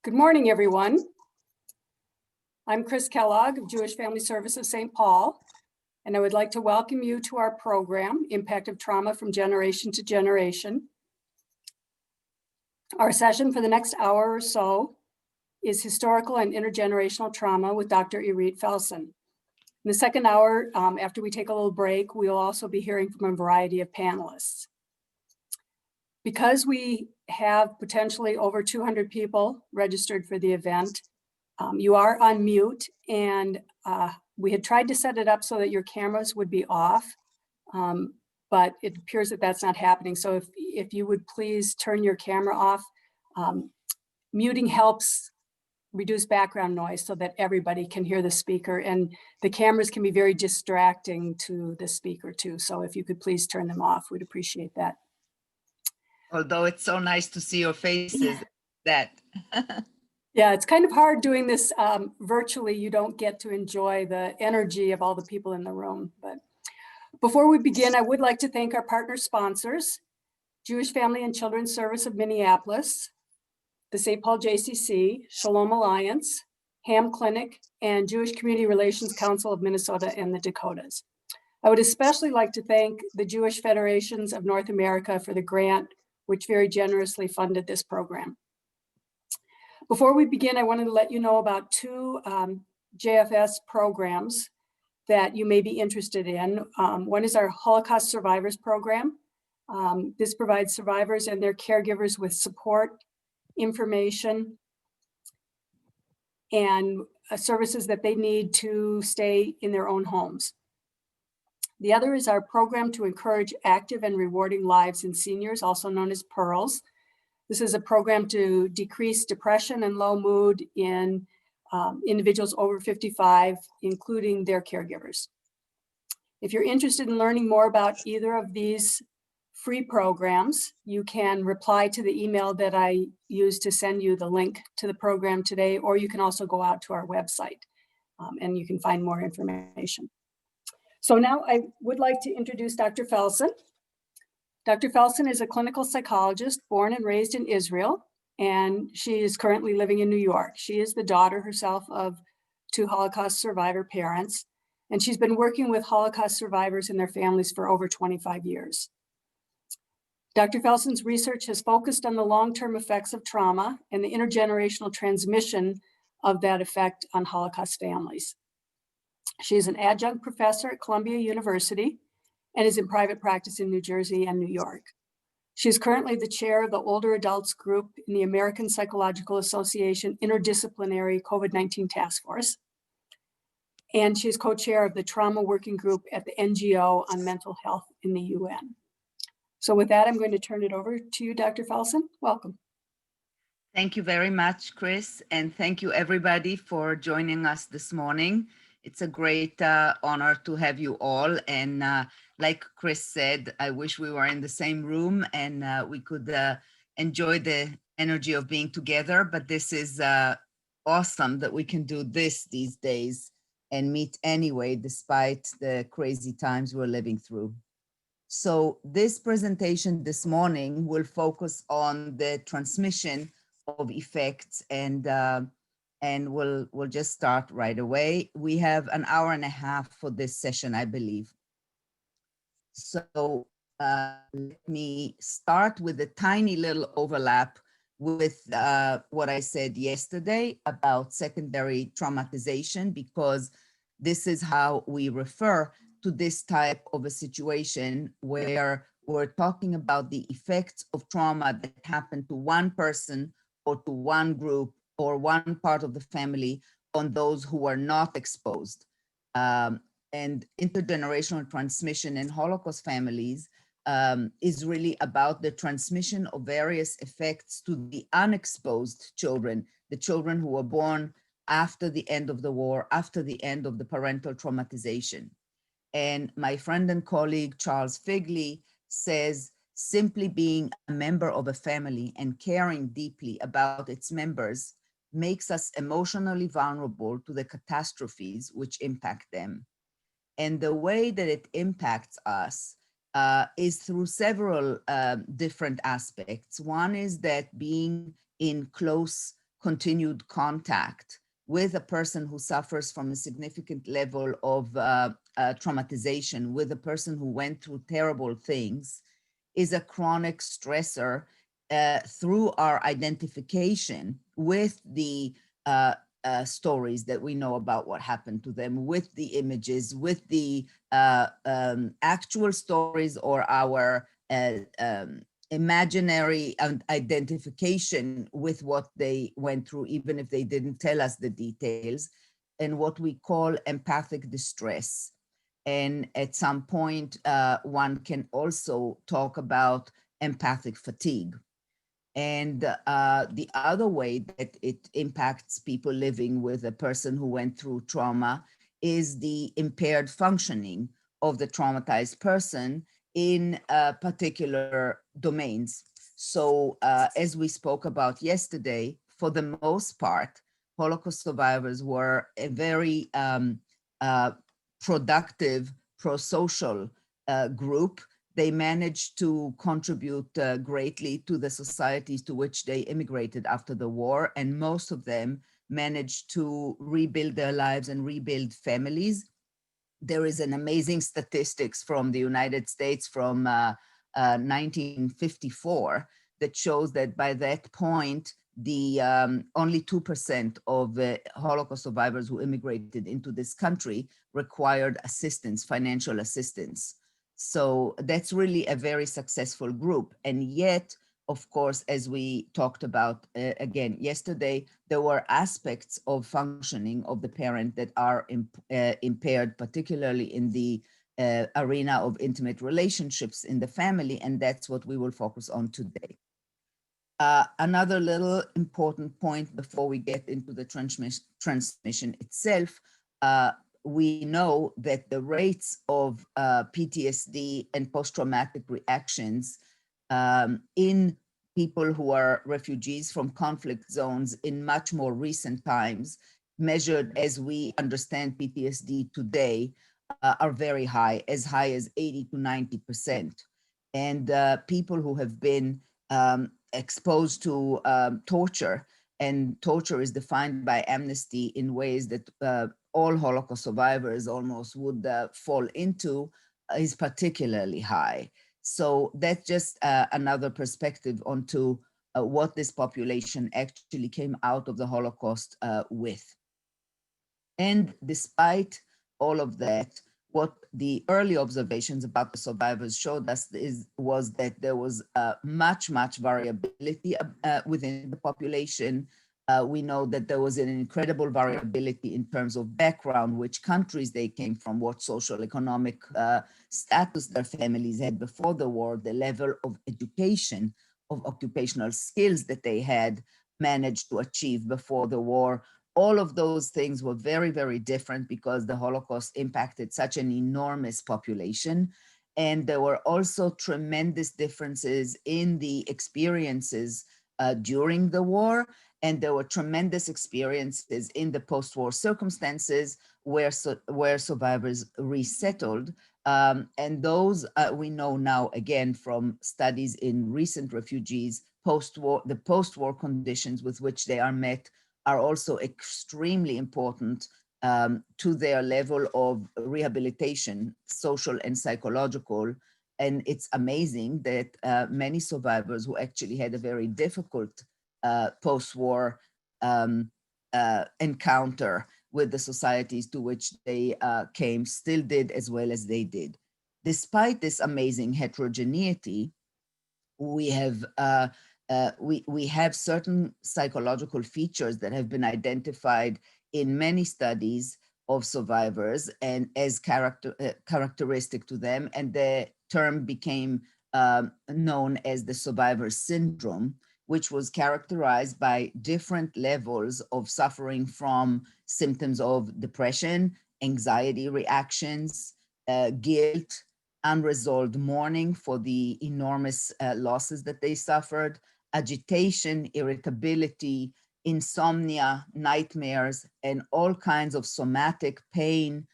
Good morning, everyone. I'm Chris Kellogg of Jewish Family Service of St. Paul, and I would like to welcome you to our program, Impact of Trauma from Generation to Generation. Our session for the next hour or so is Historical and Intergenerational Trauma with Dr. Irit Felsen. In the second hour, after we take a little break, we'll also be hearing from a variety of panelists. Because we have potentially over 200 people registered for the event, you are on mute, and we had tried to set it up so that your cameras would be off, but it appears that that's not happening. So if you would please turn your camera off, muting helps reduce background noise so that everybody can hear the speaker, and the cameras can be very distracting to the speaker too. So if you could please turn them off, we'd appreciate that. Although it's so nice to see your faces, that. Yeah, it's kind of hard doing this virtually. You don't get to enjoy the energy of all the people in the room. But before we begin, I would like to thank our partner sponsors, Jewish Family and Children's Service of Minneapolis, the St. Paul JCC, Shalom Alliance, Ham Clinic, and Jewish Community Relations Council of Minnesota and the Dakotas. I would especially like to thank the Jewish Federations of North America for the grant, which very generously funded this program. Before we begin, I wanted to let you know about two JFS programs that you may be interested in. One is our Holocaust Survivors Program. This provides survivors and their caregivers with support, information, and services that they need to stay in their own homes. The other is our program to encourage active and rewarding lives in seniors, also known as PEARLS. This is a program to decrease depression and low mood in individuals over 55, including their caregivers. If you're interested in learning more about either of these free programs, you can reply to the email that I used to send you the link to the program today, or you can also go out to our website and you can find more information. So now I would like to introduce Dr. Felsen. Dr. Felsen is a clinical psychologist born and raised in Israel, and she is currently living in New York. She is the daughter herself of two Holocaust survivor parents, and she's been working with Holocaust survivors and their families for over 25 years. Dr. Felsen's research has focused on the long-term effects of trauma and the intergenerational transmission of that effect on Holocaust families. She is an adjunct professor at Columbia University and is in private practice in New Jersey and New York. She is currently the chair of the Older Adults Group in the American Psychological Association Interdisciplinary COVID-19 Task Force. And she's co-chair of the Trauma Working Group at the NGO on Mental Health in the UN. So with that, I'm going to turn it over to you, Dr. Felsen. Welcome. Thank you very much, Chris. And thank you everybody for joining us this morning. It's a great honor to have you all. And like Chris said, I wish we were in the same room and we could enjoy the energy of being together. But this is awesome that we can do this these days and meet anyway, despite the crazy times we're living through. So this presentation this morning will focus on the transmission of effects, and we'll just start right away. We have an hour and a half for this session, I believe. So let me start with a tiny little overlap with what I said yesterday about secondary traumatization, because this is how we refer to this type of a situation where we're talking about the effects of trauma that happen to one person or to one group or one part of the family on those who are not exposed. And intergenerational transmission in Holocaust families is really about the transmission of various effects to the unexposed children, the children who were born after the end of the war, after the end of the parental traumatization. And my friend and colleague, Charles Figley, says simply being a member of a family and caring deeply about its members makes us emotionally vulnerable to the catastrophes which impact them. And the way that it impacts us is through several different aspects. One is that being in close continued contact with a person who suffers from a significant level of traumatization, with a person who went through terrible things, is a chronic stressor through our identification with the stories that we know about what happened to them, with the images, with the actual stories or our imaginary identification with what they went through, even if they didn't tell us the details, and what we call empathic distress. And at some point, one can also talk about empathic fatigue. And the other way that it impacts people living with a person who went through trauma is the impaired functioning of the traumatized person in particular domains. So as we spoke about yesterday, for the most part, Holocaust survivors were a very productive, pro-social group. They managed to contribute greatly to the societies to which they immigrated after the war, and most of them managed to rebuild their lives and rebuild families. There is an amazing statistics from the United States from 1954 that shows that by that point, the only 2% of Holocaust survivors who immigrated into this country required assistance, financial assistance. So that's really a very successful group. And yet, of course, as we talked about again yesterday, there were aspects of functioning of the parent that are impaired, particularly in the arena of intimate relationships in the family, and that's what we will focus on today. Another little important point before we get into the transmission itself, we know that the rates of PTSD and post-traumatic reactions in people who are refugees from conflict zones in much more recent times, measured as we understand PTSD today, are very high as 80 to 90%. And people who have been exposed to torture, and torture is defined by Amnesty in ways that all Holocaust survivors almost would fall into, is particularly high. So that's just another perspective onto what this population actually came out of the Holocaust with. And despite all of that, what the early observations about the survivors showed us was that there was much variability within the population. We know that there was an incredible variability in terms of background, which countries they came from, what social economic status their families had before the war, the level of education, of occupational skills that they had managed to achieve before the war. All of those things were very different because the Holocaust impacted such an enormous population. And there were also tremendous differences in the experiences during the war. And there were tremendous experiences in the post-war circumstances where survivors resettled. And those we know now, again, from studies in recent refugees, the post-war conditions with which they are met are also extremely important to their level of rehabilitation, social and psychological. And it's amazing that many survivors who actually had a very difficult post-war encounter with the societies to which they came still did as well as they did. Despite this amazing heterogeneity, we have certain psychological features that have been identified in many studies of survivors and as characteristic to them, and the term became known as the survivor syndrome, which was characterized by different levels of suffering from symptoms of depression, anxiety reactions, guilt, unresolved mourning for the enormous losses that they suffered, agitation, irritability, insomnia, nightmares, and all kinds of somatic pain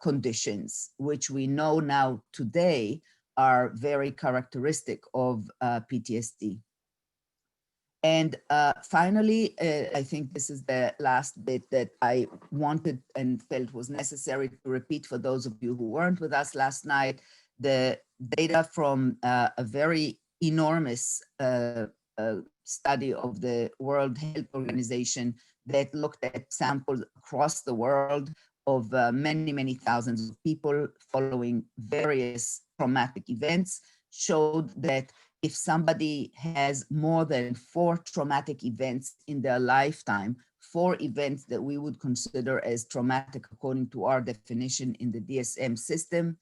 conditions, which we know now today are very characteristic of PTSD. And finally, I think this is the last bit that I wanted and felt was necessary to repeat for those of you who weren't with us last night. The data from a very enormous study of the World Health Organization that looked at samples across the world of many, many thousands of people following various traumatic events showed that if somebody has more than 4 traumatic events in their lifetime, 4 events that we would consider as traumatic according to our definition in the DSM system,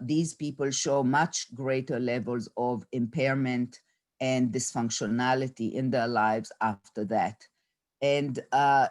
these people show much greater levels of impairment and dysfunctionality in their lives after that. And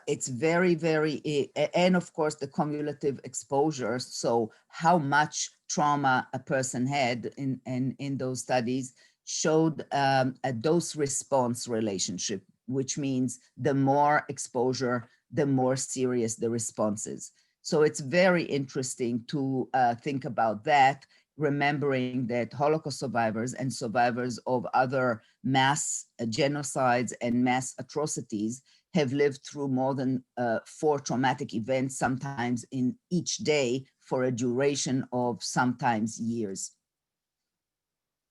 it's very, very, and of course the cumulative exposure. So how much trauma a person had in those studies showed a dose response relationship, which means the more exposure, the more serious the responses. So it's very interesting to think about that, remembering that Holocaust survivors and survivors of other mass genocides and mass atrocities have lived through more than 4 traumatic events, sometimes in each day for a duration of sometimes years.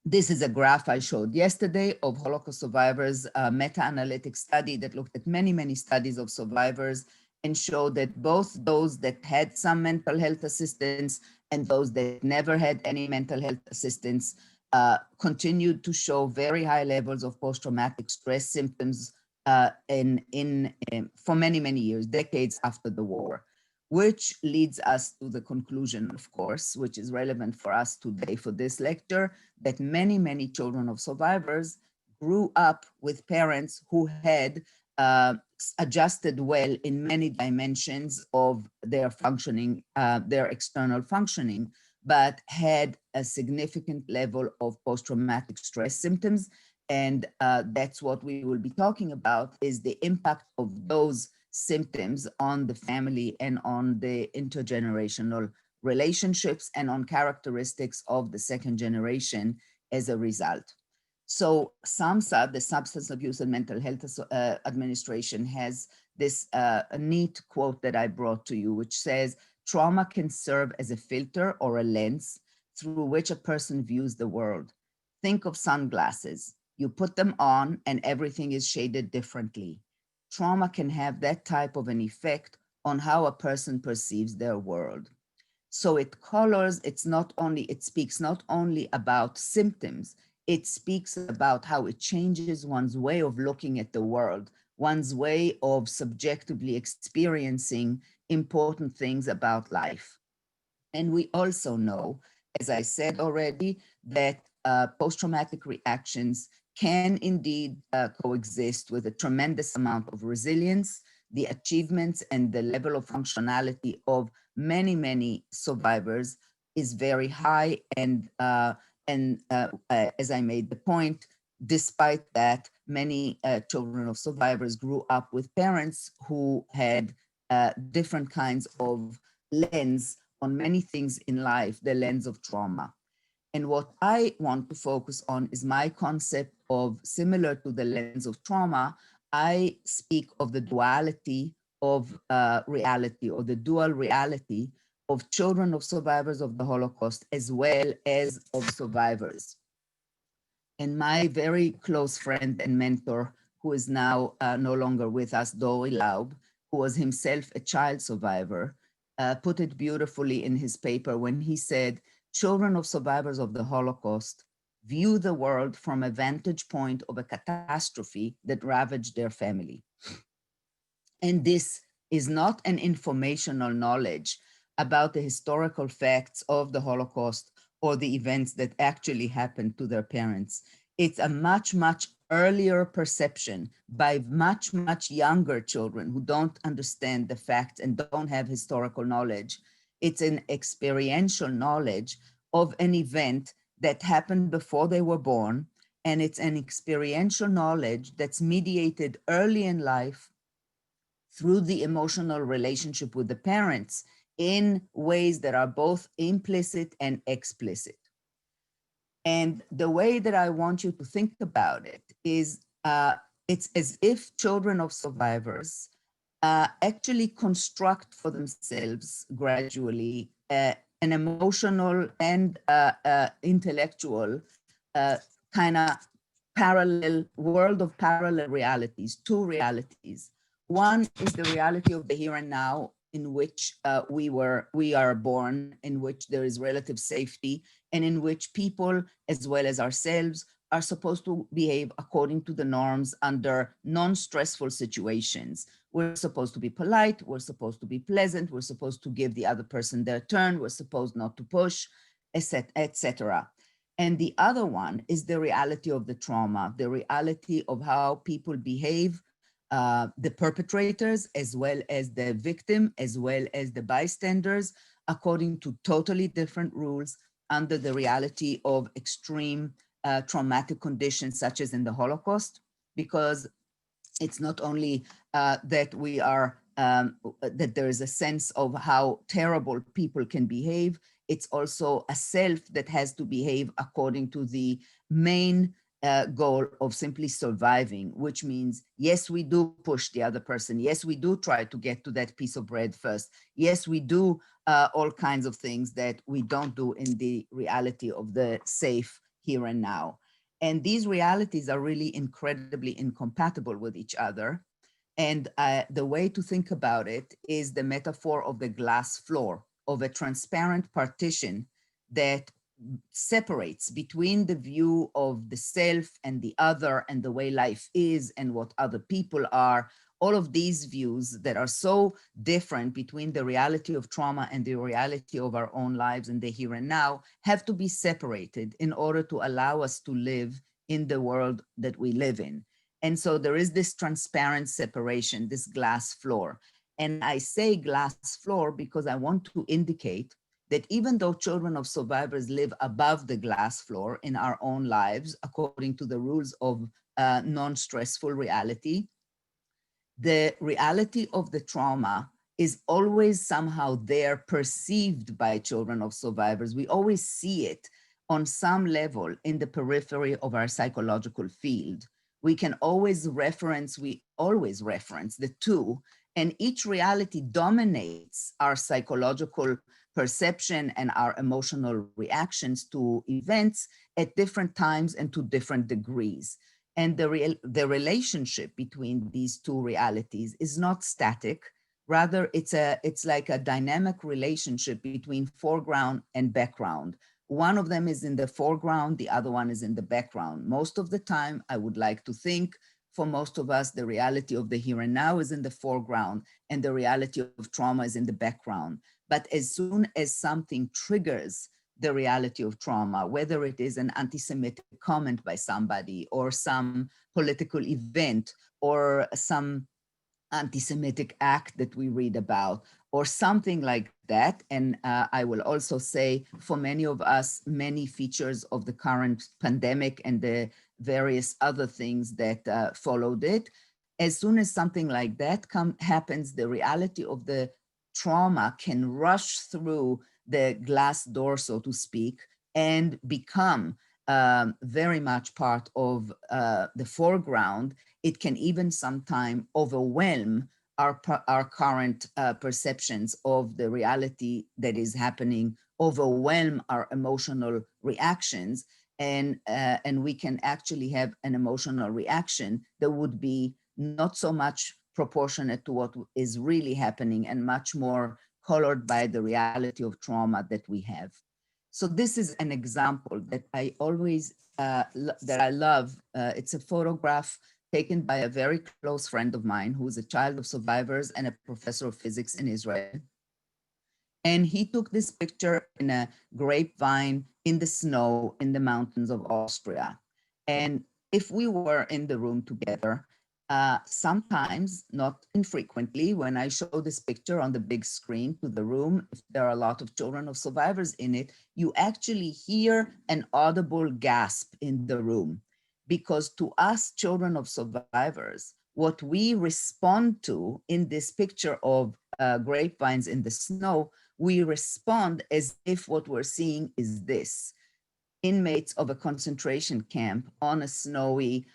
This is a graph I showed yesterday of Holocaust survivors, a meta-analytic study that looked at many, many studies of survivors and showed that both those that had some mental health assistance and those that never had any mental health assistance continued to show very high levels of post-traumatic stress symptoms for many, many years, decades after the war, which leads us to the conclusion, of course, which is relevant for us today for this lecture, that many, many children of survivors grew up with parents who had adjusted well in many dimensions of their functioning, their external functioning, but had a significant level of post-traumatic stress symptoms. And that's what we will be talking about, is the impact of those symptoms on the family and on the intergenerational relationships and on characteristics of the second generation as a result. So SAMHSA, the Substance Abuse and Mental Health Administration, has this neat quote that I brought to you, which says, trauma can serve as a filter or a lens through which a person views the world. Think of sunglasses. You put them on and everything is shaded differently. Trauma can have that type of an effect on how a person perceives their world. So it colors, it speaks not only about symptoms, it speaks about how it changes one's way of looking at the world, one's way of subjectively experiencing important things about life. And we also know, as I said already, that post-traumatic reactions can indeed coexist with a tremendous amount of resilience. The achievements and the level of functionality of many, many survivors is very high. And as I made the point, despite that, many children of survivors grew up with parents who had different kinds of lens on many things in life, the lens of trauma. And what I want to focus on is my concept of, similar to the lens of trauma, I speak of the duality of reality, or the dual reality of children of survivors of the Holocaust as well as of survivors. And my very close friend and mentor, who is now no longer with us, Dori Laub, who was himself a child survivor, put it beautifully in his paper when he said, children of survivors of the Holocaust view the world from a vantage point of a catastrophe that ravaged their family. And this is not an informational knowledge about the historical facts of the Holocaust or the events that actually happened to their parents. It's a much, much earlier perception by much, much younger children who don't understand the facts and don't have historical knowledge. It's an experiential knowledge of an event that happened before they were born, and it's an experiential knowledge that's mediated early in life through the emotional relationship with the parents in ways that are both implicit and explicit. And the way that I want you to think about it is it's as if children of survivors actually construct for themselves gradually an emotional and intellectual kind of parallel world of parallel realities, two realities. One is the reality of the here and now, in which we are born, in which there is relative safety, and in which people, as well as ourselves, are supposed to behave according to the norms under non-stressful situations. We're supposed to be polite, we're supposed to be pleasant, we're supposed to give the other person their turn, we're supposed not to push, etc. And the other one is the reality of the trauma, the reality of how people behave, the perpetrators, as well as the victim, as well as the bystanders, according to totally different rules under the reality of extreme traumatic conditions, such as in the Holocaust, because it's not only that we are, that there is a sense of how terrible people can behave, it's also a self that has to behave according to the main goal of simply surviving, which means, yes, we do push the other person. Yes, we do try to get to that piece of bread first. Yes, we do all kinds of things that we don't do in the reality of the safe here and now. And these realities are really incredibly incompatible with each other. And the way to think about it is the metaphor of the glass floor, of a transparent partition that separates between the view of the self and the other and the way life is and what other people are. All of these views that are so different between the reality of trauma and the reality of our own lives and the here and now have to be separated in order to allow us to live in the world that we live in. And so there is this transparent separation, this glass floor. And I say glass floor because I want to indicate that even though children of survivors live above the glass floor in our own lives, according to the rules of non-stressful reality, the reality of the trauma is always somehow there, perceived by children of survivors. We always see it on some level in the periphery of our psychological field. We always reference the two, and each reality dominates our psychological perception and our emotional reactions to events at different times and to different degrees. And the relationship between these two realities is not static. Rather, it's like a dynamic relationship between foreground and background. One of them is in the foreground, the other one is in the background. Most of the time, I would like to think, for most of us, the reality of the here and now is in the foreground and the reality of trauma is in the background. But as soon as something triggers the reality of trauma, whether it is an anti-Semitic comment by somebody or some political event or some anti-Semitic act that we read about or something like that. And I will also say for many of us, many features of the current pandemic and the various other things that followed it. As soon as something like that happens, the reality of the trauma can rush through the glass door, so to speak, and become very much part of the foreground. It can even sometimes overwhelm our current perceptions of the reality that is happening, overwhelm our emotional reactions, and we can actually have an emotional reaction that would be not so much proportionate to what is really happening and much more colored by the reality of trauma that we have. So this is an example that I always, that I love. It's a photograph taken by a very close friend of mine who is a child of survivors and a professor of physics in Israel. And he took this picture in a grapevine in the snow in the mountains of Austria. And if we were in the room together, Sometimes, not infrequently, when I show this picture on the big screen to the room, if there are a lot of children of survivors in it, you actually hear an audible gasp in the room. Because to us, children of survivors, what we respond to in this picture of grapevines in the snow, we respond as if what we're seeing is this: inmates of a concentration camp on a snowy,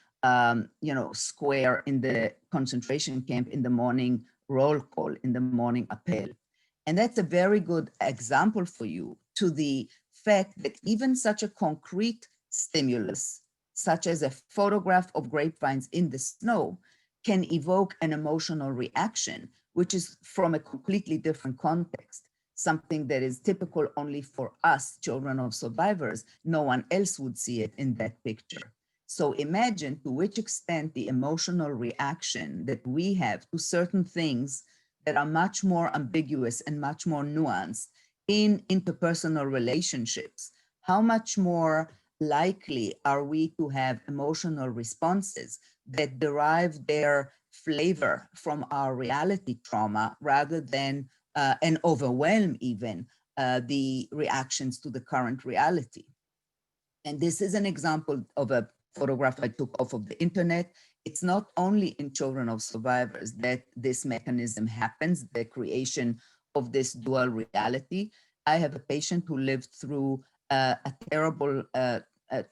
square in the concentration camp in the morning roll call, in the morning appel. And that's a very good example for you to the fact that even such a concrete stimulus, such as a photograph of grapevines in the snow, can evoke an emotional reaction, which is from a completely different context, something that is typical only for us, children of survivors. No one else would see it in that picture. So imagine to which extent the emotional reaction that we have to certain things that are much more ambiguous and much more nuanced in interpersonal relationships, how much more likely are we to have emotional responses that derive their flavor from our reality trauma rather than and overwhelm even the reactions to the current reality. And this is an example of a photograph I took off of the internet. It's not only in children of survivors that this mechanism happens, the creation of this dual reality. I have a patient who lived through a terrible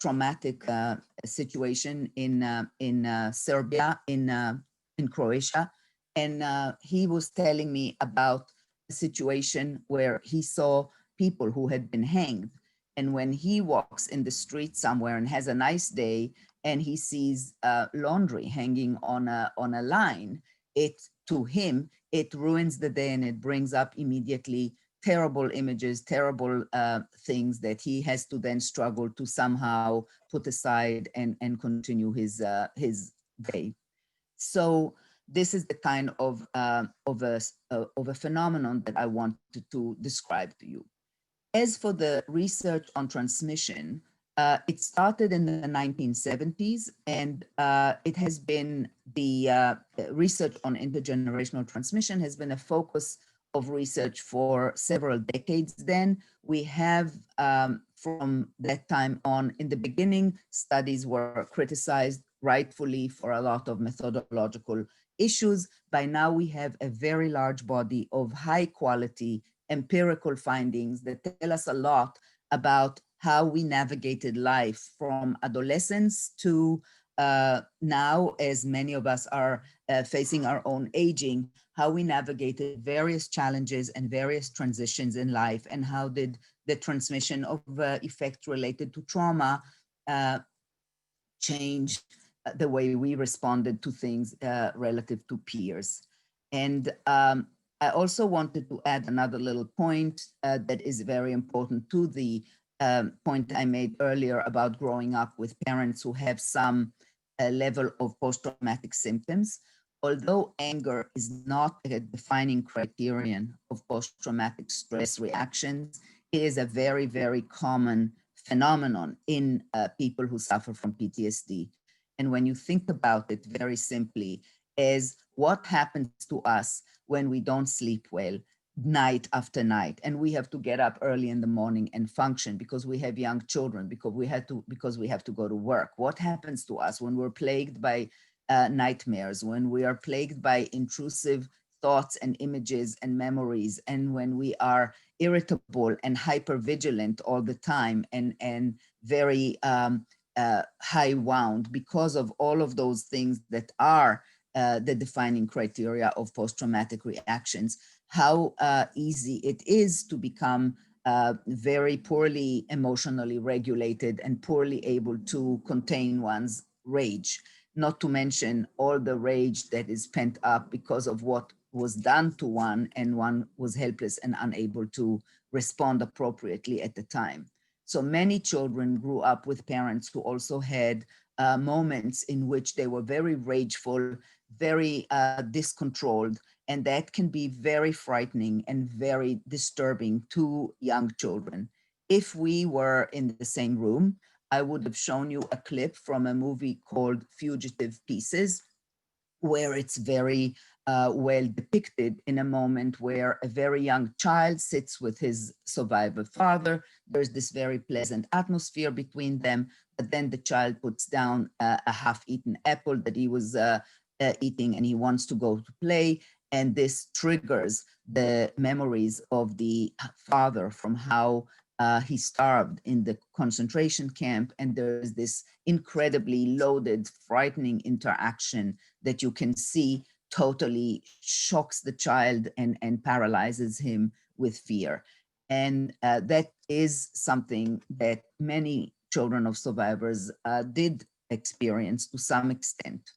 traumatic situation in Serbia, in Croatia. And he was telling me about a situation where he saw people who had been hanged. And when he walks in the street somewhere and has a nice day and he sees laundry hanging on a line, to him, it ruins the day and it brings up immediately terrible images, terrible things that he has to then struggle to somehow put aside and continue his day. So this is the kind of a phenomenon that I wanted to describe to you. As for the research on transmission, it started in the 1970s, and it has been the research on intergenerational transmission has been a focus of research for several decades. Then we have, from that time on, in the beginning, studies were criticized rightfully for a lot of methodological issues. By now, we have a very large body of high quality empirical findings that tell us a lot about how we navigated life from adolescence to now, as many of us are facing our own aging, how we navigated various challenges and various transitions in life, and how did the transmission of effects related to trauma change the way we responded to things relative to peers. And I also wanted to add another little point that is very important to the point I made earlier about growing up with parents who have some level of post-traumatic symptoms. Although anger is not a defining criterion of post-traumatic stress reactions, it is a very, very common phenomenon in people who suffer from PTSD. And when you think about it very simply, is what happens to us when we don't sleep well night after night, and we have to get up early in the morning and function because we have young children, because we have to go to work. What happens to us when we're plagued by nightmares, when we are plagued by intrusive thoughts and images and memories, and when we are irritable and hyper vigilant all the time and very high wound because of all of those things that are the defining criteria of post-traumatic reactions, how easy it is to become very poorly emotionally regulated and poorly able to contain one's rage, not to mention all the rage that is pent up because of what was done to one, and one was helpless and unable to respond appropriately at the time. So many children grew up with parents who also had moments in which they were very rageful, very discontrolled, and that can be very frightening and very disturbing to young children. If we were in the same room, I would have shown you a clip from a movie called Fugitive Pieces, where it's very well depicted in a moment where a very young child sits with his survivor father. There's this very pleasant atmosphere between them, but then the child puts down a half-eaten apple that he was eating, and he wants to go to play. And this triggers the memories of the father from how he starved in the concentration camp. And there's this incredibly loaded, frightening interaction that you can see totally shocks the child and paralyzes him with fear. And that is something that many children of survivors did experience to some extent.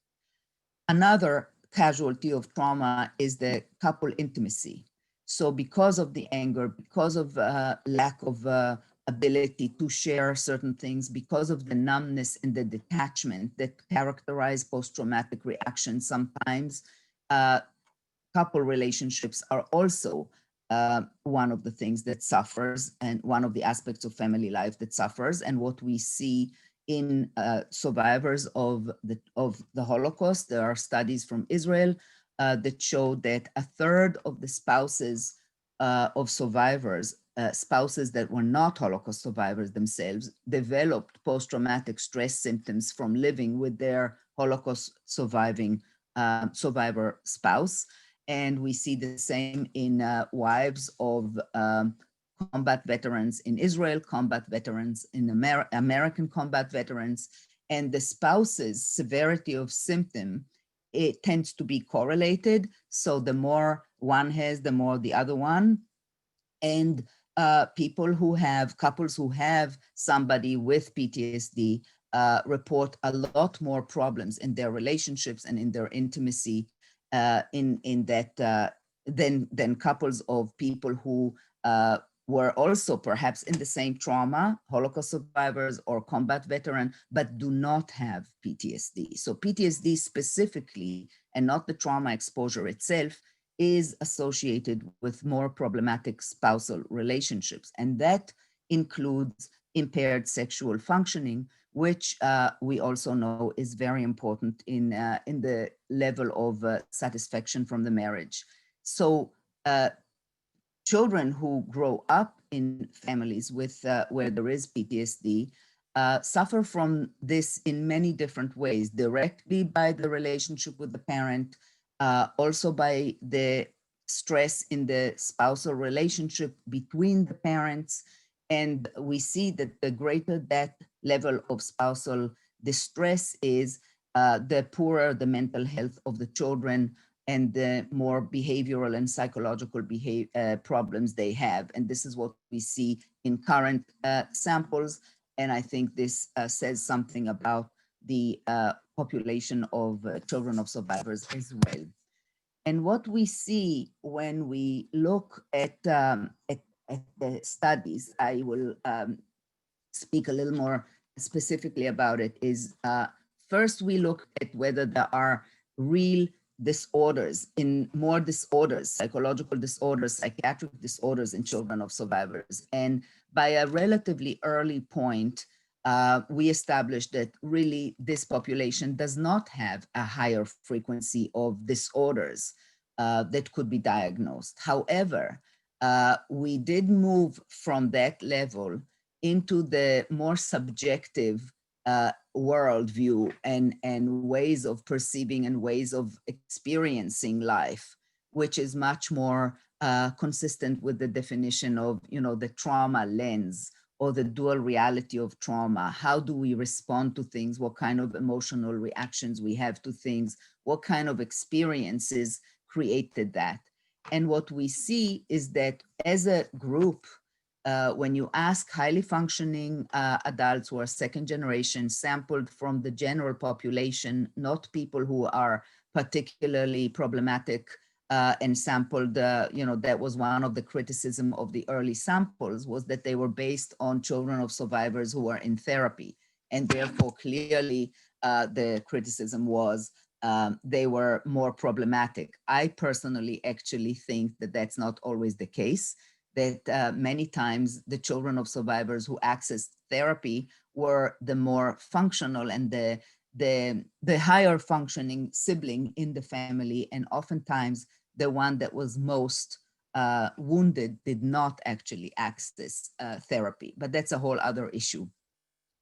Another casualty of trauma is the couple intimacy. So because of the anger, because of lack of ability to share certain things, because of the numbness and the detachment that characterize post-traumatic reactions, sometimes couple relationships are also one of the things that suffers, and one of the aspects of family life that suffers. And what we see in survivors of the Holocaust, there are studies from Israel that show that a third of the spouses of survivors, spouses that were not Holocaust survivors themselves, developed post-traumatic stress symptoms from living with their Holocaust survivor spouse. And we see the same in wives of combat veterans in Israel, combat veterans in American combat veterans, and the spouse's severity of symptom, it tends to be correlated. So the more one has, the more the other one. And couples who have somebody with PTSD report a lot more problems in their relationships and in their intimacy than couples of people who were also perhaps in the same trauma, Holocaust survivors or combat veteran, but do not have PTSD. So PTSD specifically, and not the trauma exposure itself, is associated with more problematic spousal relationships. And that includes impaired sexual functioning, which we also know is very important in the level of satisfaction from the marriage. So children who grow up in families with where there is PTSD suffer from this in many different ways, directly by the relationship with the parent, also by the stress in the spousal relationship between the parents. And we see that the greater that level of spousal distress is, the poorer the mental health of the children and the more behavioral and psychological problems they have. And this is what we see in current samples. And I think this says something about the population of children of survivors as well. And what we see when we look at the studies, I will speak a little more specifically about it, is first we look at whether there are real disorders, more disorders, psychological disorders, psychiatric disorders in children of survivors. And by a relatively early point, we established that really this population does not have a higher frequency of disorders that could be diagnosed. However, we did move from that level into the more subjective worldview and ways of perceiving and ways of experiencing life, which is much more consistent with the definition of, the trauma lens or the dual reality of trauma. How do we respond to things? What kind of emotional reactions we have to things? What kind of experiences created that? And what we see is that as a group, when you ask highly functioning adults who are second generation, sampled from the general population, not people who are particularly problematic, and sampled, that was one of the criticism of the early samples, was that they were based on children of survivors who are in therapy. And therefore, clearly, the criticism was they were more problematic. I personally actually think that that's not always the case, that many times the children of survivors who accessed therapy were the more functional and the the higher functioning sibling in the family, and oftentimes the one that was most wounded did not actually access therapy. But that's a whole other issue.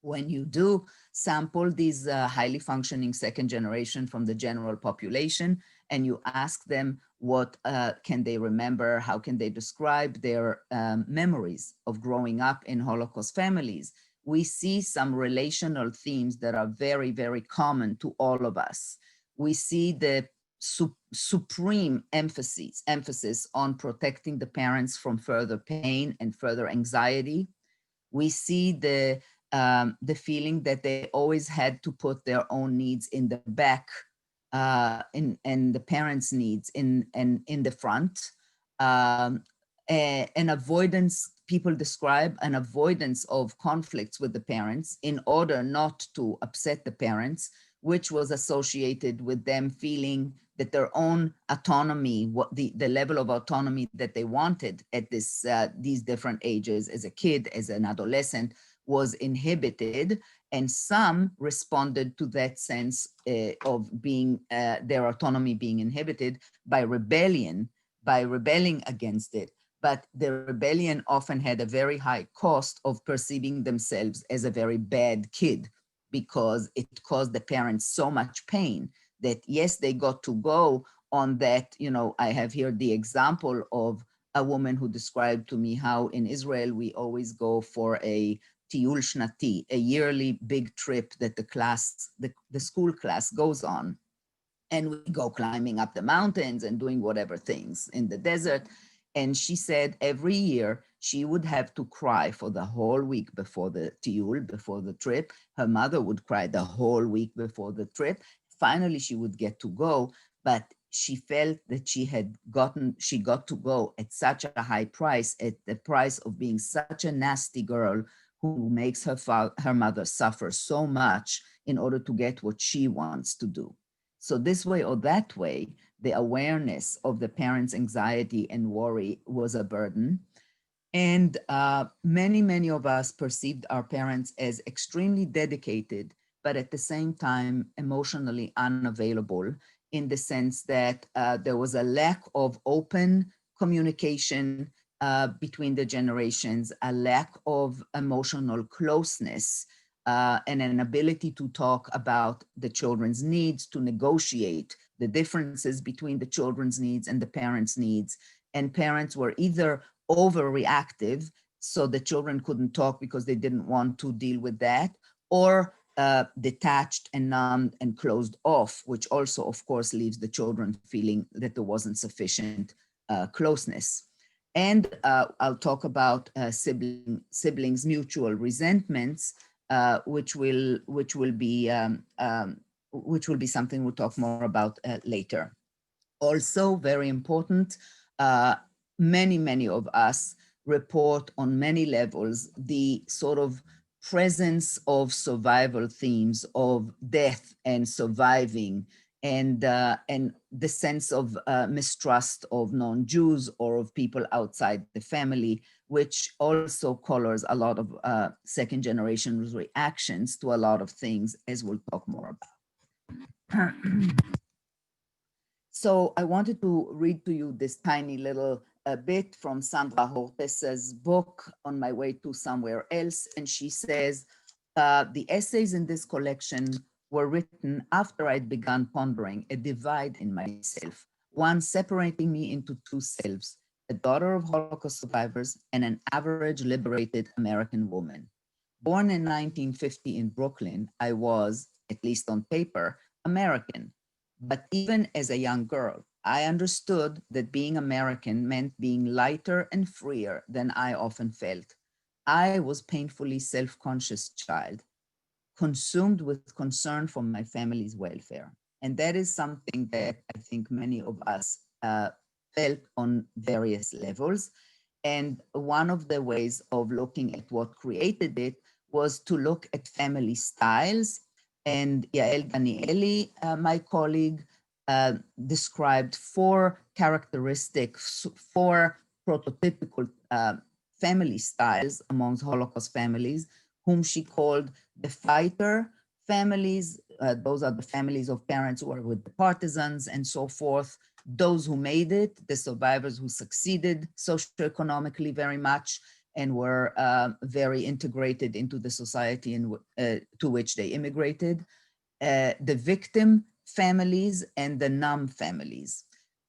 When you do sample these highly functioning second generation from the general population, and you ask them what can they remember, how can they describe their memories of growing up in Holocaust families, we see some relational themes that are very, very common to all of us. We see the supreme emphasis on protecting the parents from further pain and further anxiety. We see the feeling that they always had to put their own needs in the back, and the parents' needs in the front. An avoidance, people describe an avoidance of conflicts with the parents in order not to upset the parents, which was associated with them feeling that their own autonomy, what the level of autonomy that they wanted at these different ages, as a kid, as an adolescent, was inhibited. And some responded to that sense of being their autonomy being inhibited by rebelling against it. But the rebellion often had a very high cost of perceiving themselves as a very bad kid, because it caused the parents so much pain that, yes, they got to go on that. I have here the example of a woman who described to me how in Israel we always go for a tiyul shnati, a yearly big trip that the school class goes on. And we go climbing up the mountains and doing whatever things in the desert. And she said every year she would have to cry for the whole week before the tiyul, before the trip. Her mother would cry the whole week before the trip. Finally, she would get to go, but she felt that she got to go at such a high price, at the price of being such a nasty girl who makes her mother suffer so much in order to get what she wants to do. So this way or that way, the awareness of the parents' anxiety and worry was a burden. And many of us perceived our parents as extremely dedicated, but at the same time, emotionally unavailable, in the sense that there was a lack of open communication between the generations, a lack of emotional closeness, and an ability to talk about the children's needs, to negotiate the differences between the children's needs and the parents' needs. And parents were either overreactive, so the children couldn't talk because they didn't want to deal with that, or detached and numbed and closed off, which also, of course, leaves the children feeling that there wasn't sufficient closeness. And I'll talk about siblings' mutual resentments, which will be something we'll talk more about later. Also, very important, many of us report on many levels the sort of presence of survival themes of death and surviving, and the sense of mistrust of non-Jews or of people outside the family, which also colors a lot of second generation reactions to a lot of things, as we'll talk more about. So I wanted to read to you this tiny little bit from Sandra Hortes's book, On My Way to Somewhere Else. And she says, the essays in this collection were written after I'd begun pondering a divide in myself, one separating me into two selves, a daughter of Holocaust survivors and an average liberated American woman. Born in 1950 in Brooklyn, I was, at least on paper, American. But even as a young girl, I understood that being American meant being lighter and freer than I often felt. I was painfully self-conscious child, consumed with concern for my family's welfare. And that is something that I think many of us felt on various levels. And one of the ways of looking at what created it was to look at family styles. And Yael Danieli, my colleague, described four characteristics, four prototypical family styles amongst Holocaust families, whom she called the fighter, families, those are the families of parents who are with the partisans and so forth. Those who made it, the survivors who succeeded socioeconomically very much and were very integrated into the society to which they immigrated, the victim families and the numb families.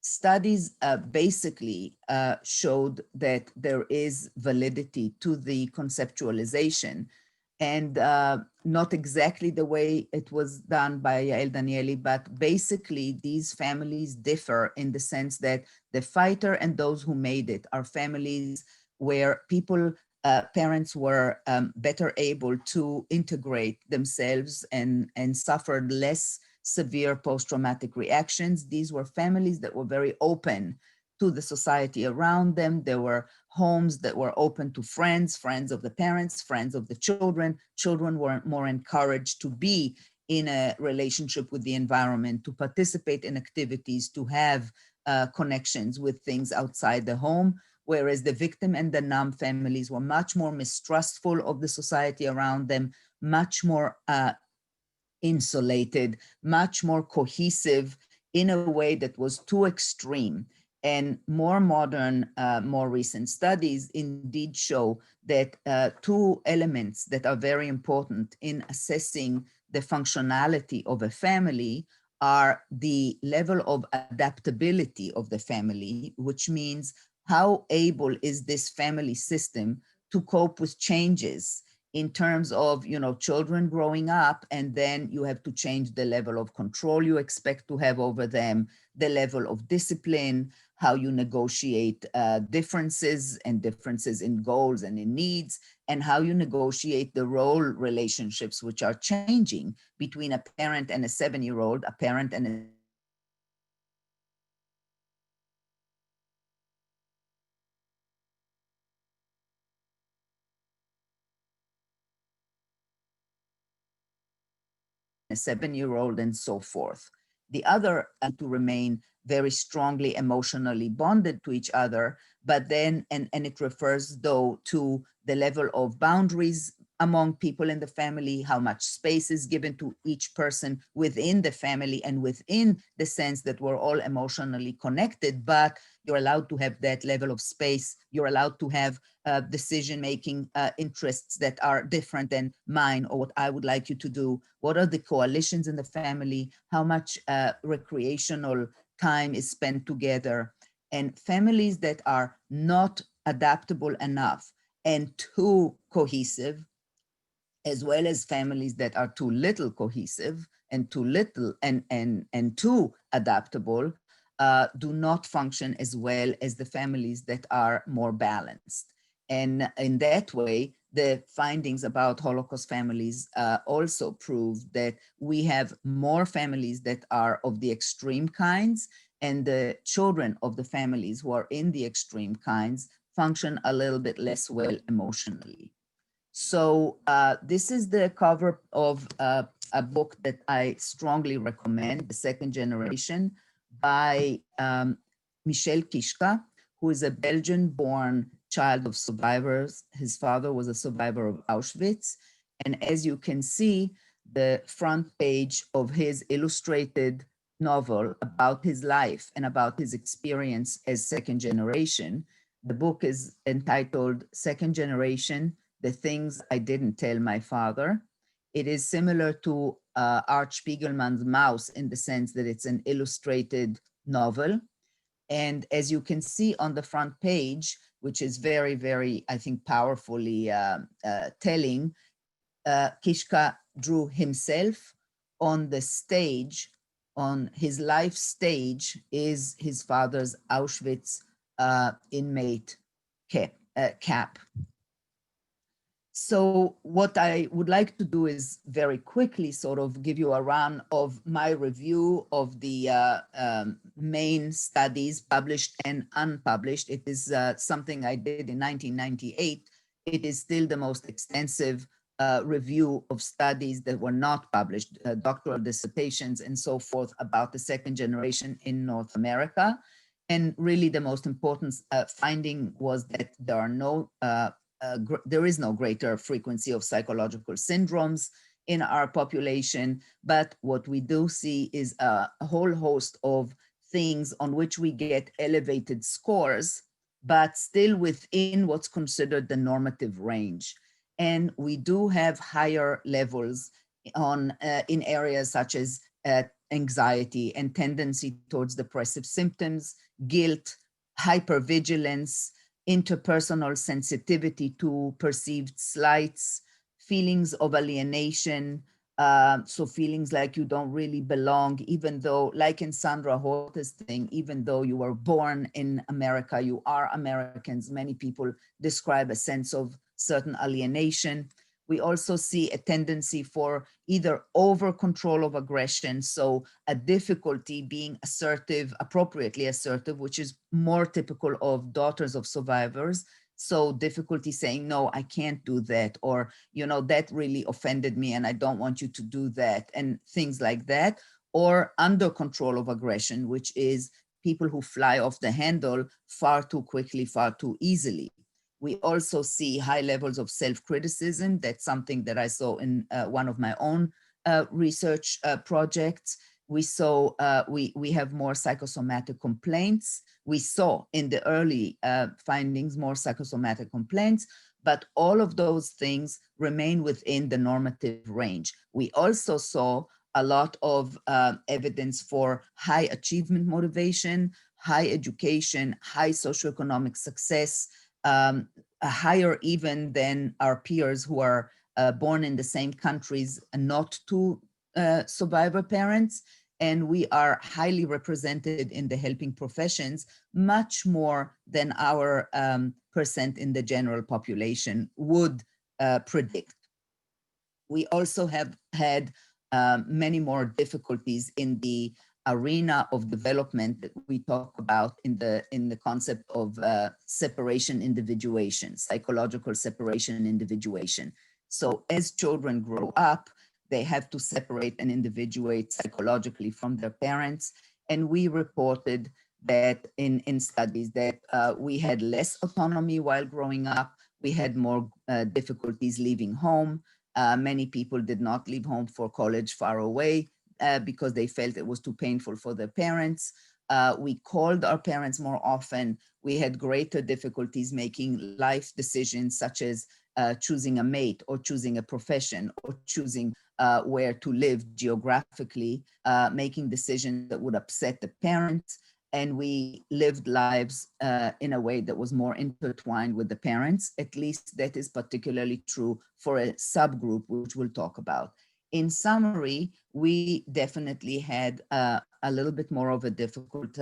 Studies basically showed that there is validity to the conceptualization, and not exactly the way it was done by Yael Danieli, but basically these families differ in the sense that the fighter and those who made it are families where parents were better able to integrate themselves and suffered less severe post-traumatic reactions. These were families that were very open to the society around them. There were homes that were open to friends, friends of the parents, friends of the children. Children were more encouraged to be in a relationship with the environment, to participate in activities, to have connections with things outside the home. Whereas the victim and the numb families were much more mistrustful of the society around them, much more insulated, much more cohesive in a way that was too extreme. And more modern, more recent studies indeed show that two elements that are very important in assessing the functionality of a family are the level of adaptability of the family, which means how able is this family system to cope with changes in terms of, children growing up, and then you have to change the level of control you expect to have over them, the level of discipline, how you negotiate differences in goals and in needs, and how you negotiate the role relationships, which are changing between a parent and a 7-year-old, a parent and a 7-year-old and so forth. The other to remain very strongly emotionally bonded to each other, but then, and it refers though to the level of boundaries among people in the family, how much space is given to each person within the family and within the sense that we're all emotionally connected, but you're allowed to have that level of space. You're allowed to have decision-making interests that are different than mine or what I would like you to do. What are the coalitions in the family? How much recreational time is spent together? And families that are not adaptable enough and too cohesive, as well as families that are too little cohesive and too little and too adaptable, do not function as well as the families that are more balanced. And in that way, the findings about Holocaust families also prove that we have more families that are of the extreme kinds, and the children of the families who are in the extreme kinds function a little bit less well emotionally. So this is the cover of a book that I strongly recommend, The Second Generation, by Michel Kishka, who is a Belgian-born child of survivors. His father was a survivor of Auschwitz. And as you can see, the front page of his illustrated novel about his life and about his experience as second generation. The book is entitled Second Generation, The Things I Didn't Tell My Father. It is similar to Art Spiegelman's Mouse in the sense that it's an illustrated novel. And as you can see on the front page, which is very, very, I think, powerfully telling, Kishka drew himself on the stage, on his life stage is his father's Auschwitz inmate cap. So what I would like to do is very quickly sort of give you a run of my review of the main studies published and unpublished. It is something I did in 1998. It is still the most extensive review of studies that were not published, doctoral dissertations and so forth about the second generation in North America. And really the most important finding was that there are no there is no greater frequency of psychological syndromes in our population, but what we do see is a whole host of things on which we get elevated scores, but still within what's considered the normative range. And we do have higher levels on in areas such as anxiety and tendency towards depressive symptoms, guilt, hypervigilance, interpersonal sensitivity to perceived slights, feelings of alienation, so feelings like you don't really belong, even though, like in Sandra Horta's thing, even though you were born in America, you are Americans. Many people describe a sense of certain alienation. We also see a tendency for either over control of aggression, so a difficulty being assertive, appropriately assertive, which is more typical of daughters of survivors. So difficulty saying, no, I can't do that, or, you know, that really offended me and I don't want you to do that, and things like that. Or under control of aggression, which is people who fly off the handle far too quickly, far too easily. We also see high levels of self-criticism. That's something that I saw in one of my own research projects. We saw, we have more psychosomatic complaints. We saw in the early findings more psychosomatic complaints, but all of those things remain within the normative range. We also saw a lot of evidence for high achievement motivation, high education, high socioeconomic success, higher even than our peers who are born in the same countries and not two survivor parents. And we are highly represented in the helping professions, much more than our percent in the general population would predict. We also have had many more difficulties in the arena of development that we talk about in the concept of separation individuation, psychological separation individuation. So as children grow up, they have to separate and individuate psychologically from their parents. And we reported that in studies that we had less autonomy while growing up. We had more difficulties leaving home. Many people did not leave home for college far away because they felt it was too painful for their parents. We called our parents more often. We had greater difficulties making life decisions such as choosing a mate or choosing a profession or choosing where to live geographically, making decisions that would upset the parents. And we lived lives in a way that was more intertwined with the parents. At least that is particularly true for a subgroup, which we'll talk about. In summary, we definitely had a little bit more of a difficult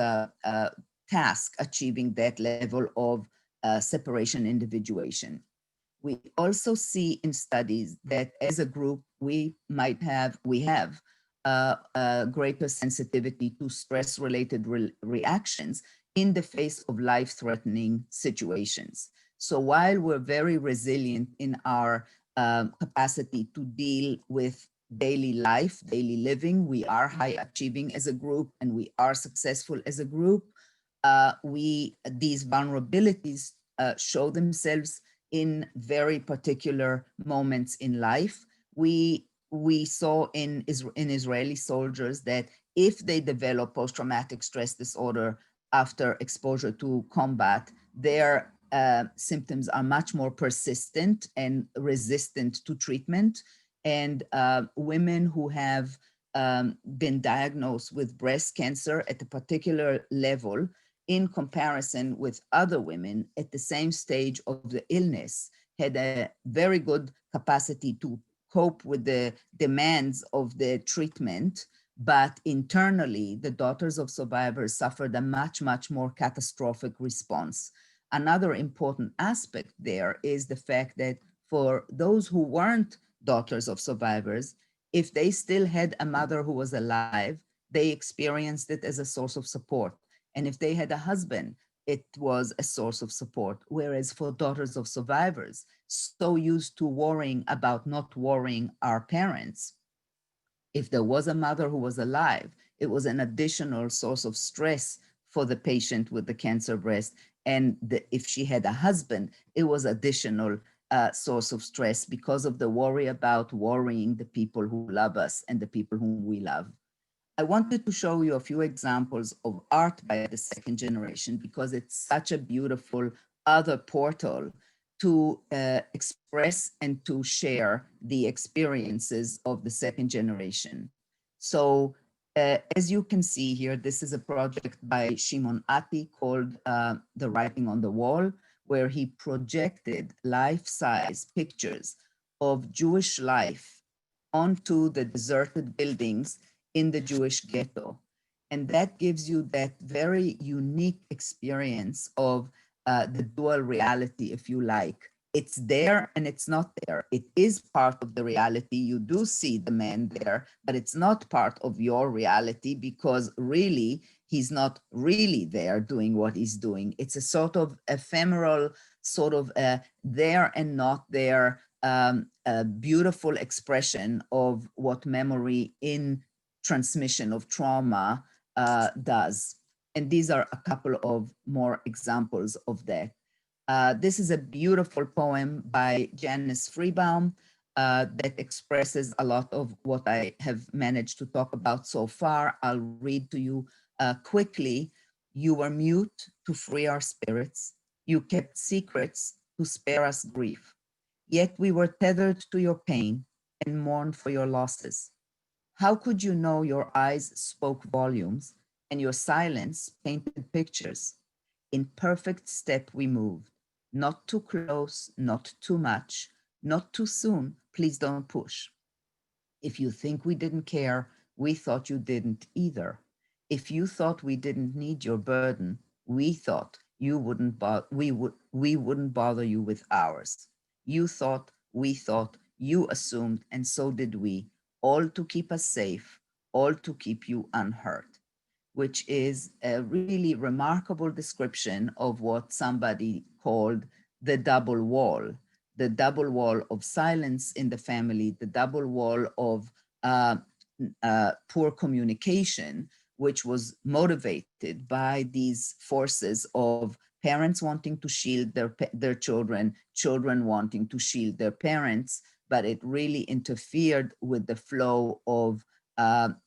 task achieving that level of separation individuation. We also see in studies that as a group, we have a greater sensitivity to stress-related reactions in the face of life-threatening situations. So while we're very resilient in our capacity to deal with daily life, daily living, we are high achieving as a group and we are successful as a group, these vulnerabilities show themselves in very particular moments in life. We saw in Israeli soldiers that if they develop post-traumatic stress disorder after exposure to combat, their symptoms are much more persistent and resistant to treatment. And women who have been diagnosed with breast cancer at a particular level in comparison with other women at the same stage of the illness had a very good capacity to cope with the demands of the treatment, but internally, the daughters of survivors suffered a much, much more catastrophic response. Another important aspect there is the fact that for those who weren't daughters of survivors, if they still had a mother who was alive, they experienced it as a source of support. And if they had a husband, it was a source of support. Whereas for daughters of survivors, so used to worrying about not worrying our parents, if there was a mother who was alive, it was an additional source of stress for the patient with the cancer breast. And if she had a husband, it was additional source of stress because of the worry about worrying the people who love us and the people whom we love. I wanted to show you a few examples of art by the second generation because it's such a beautiful other portal to express and to share the experiences of the second generation. So as you can see here, this is a project by Shimon Ati called The Writing on the Wall, where he projected life-size pictures of Jewish life onto the deserted buildings in the Jewish ghetto. And that gives you that very unique experience of the dual reality, if you like. It's there and it's not there. It is part of the reality. You do see the man there, but it's not part of your reality because really, he's not really there doing what he's doing. It's a sort of ephemeral, sort of there and not there, a beautiful expression of what memory in transmission of trauma does. And these are a couple of more examples of that. This is a beautiful poem by Janice Freebaum that expresses a lot of what I have managed to talk about so far. I'll read to you quickly. You were mute to free our spirits. You kept secrets to spare us grief. Yet we were tethered to your pain and mourned for your losses. How could you know your eyes spoke volumes and your silence painted pictures? In perfect step we moved, not too close, not too much, not too soon, please don't push. If you think we didn't care, we thought you didn't either. If you thought we didn't need your burden, we thought you wouldn't we wouldn't bother you with ours. You thought, we thought, you assumed, and so did we, all to keep us safe, all to keep you unhurt, which is a really remarkable description of what somebody called the double wall of silence in the family, the double wall of poor communication, which was motivated by these forces of parents wanting to shield their children, children wanting to shield their parents, but it really interfered with the flow of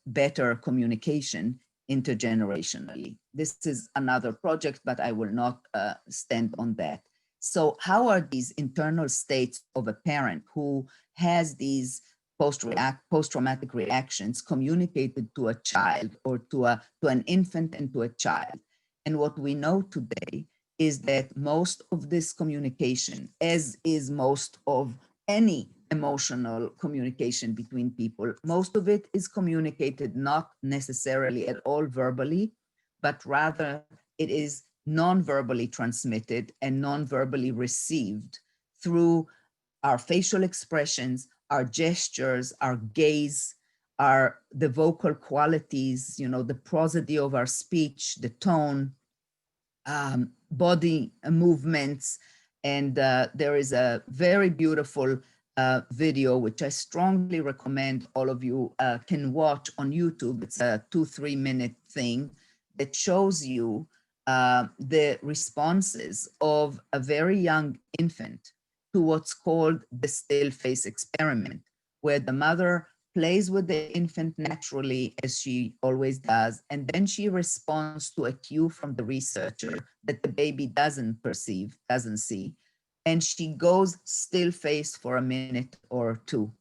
better communication intergenerationally. This is another project, but I will not stand on that. So how are these internal states of a parent who has these post-traumatic reactions communicated to a child or to an infant and to a child? And what we know today is that most of this communication, as is most of any emotional communication between people, most of it is communicated not necessarily at all verbally, but rather it is non-verbally transmitted and non-verbally received through our facial expressions, our gestures, our gaze, the vocal qualities, the prosody of our speech, the tone, body movements. And there is a very beautiful video, which I strongly recommend all of you can watch on YouTube. It's a 2-3 minute thing that shows you the responses of a very young infant to what's called the still face experiment, where the mother plays with the infant naturally, as she always does, and then she responds to a cue from the researcher that the baby doesn't perceive, doesn't see, and she goes still face for a minute or two.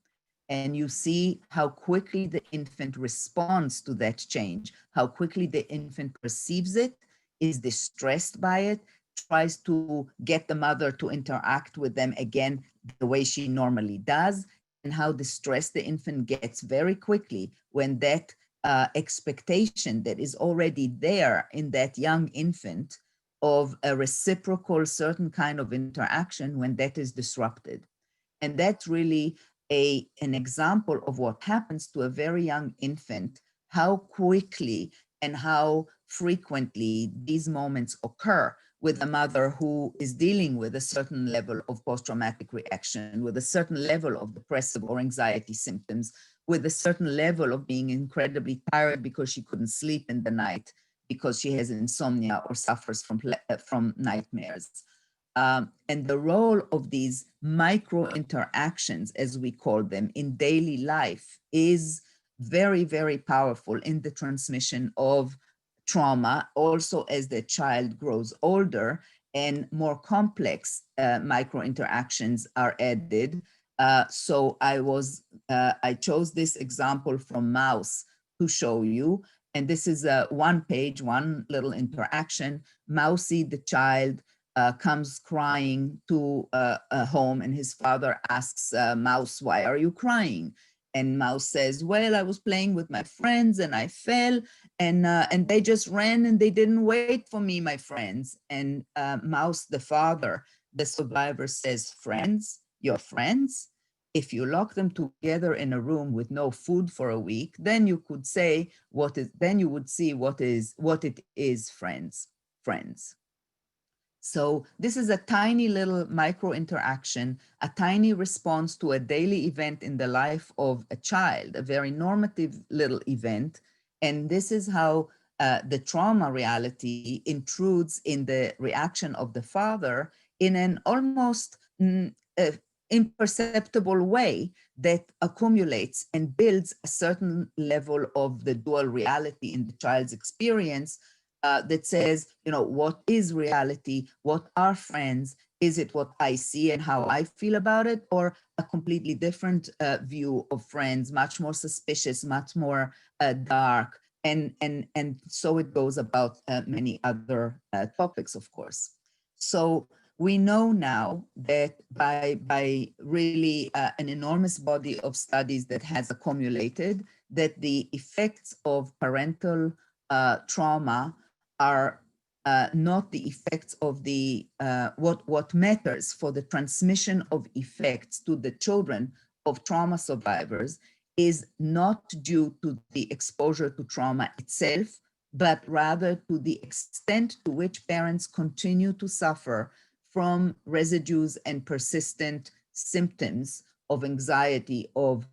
And you see how quickly the infant responds to that change, how quickly the infant perceives it, is distressed by it, tries to get the mother to interact with them again the way she normally does, and how distressed the infant gets very quickly when that expectation that is already there in that young infant of a reciprocal certain kind of interaction, when that is disrupted. And that's really an example of what happens to a very young infant, how quickly and how frequently these moments occur with a mother who is dealing with a certain level of post-traumatic reaction, with a certain level of depressive or anxiety symptoms, with a certain level of being incredibly tired because she couldn't sleep in the night, because she has insomnia or suffers from nightmares. And the role of these micro interactions, as we call them, in daily life is very, very powerful in the transmission of trauma, also as the child grows older and more complex micro interactions are added. So I chose this example from Mouse to show you. And this is one page, one little interaction. Mousy, the child, comes crying to a home, and his father asks Mouse, "Why are you crying?" And Mouse says, "Well, I was playing with my friends and I fell, and they just ran and they didn't wait for me, my friends." And Mouse, the father, the survivor, says, "Friends? Your friends? If you lock them together in a room with no food for a week, then you could say then you would see what it is, friends. So this is a tiny little micro interaction, a tiny response to a daily event in the life of a child, a very normative little event. And this is how the trauma reality intrudes in the reaction of the father in an almost imperceptible way that accumulates and builds a certain level of the dual reality in the child's experience. That says, what is reality? What are friends? Is it what I see and how I feel about it, or a completely different view of friends, much more suspicious, much more dark? And so it goes about many other topics, of course. So we know now that by really an enormous body of studies that has accumulated, that the effects of parental trauma are not the effects of the what matters for the transmission of effects to the children of trauma survivors is not due to the exposure to trauma itself, but rather to the extent to which parents continue to suffer from residues and persistent symptoms of anxiety, of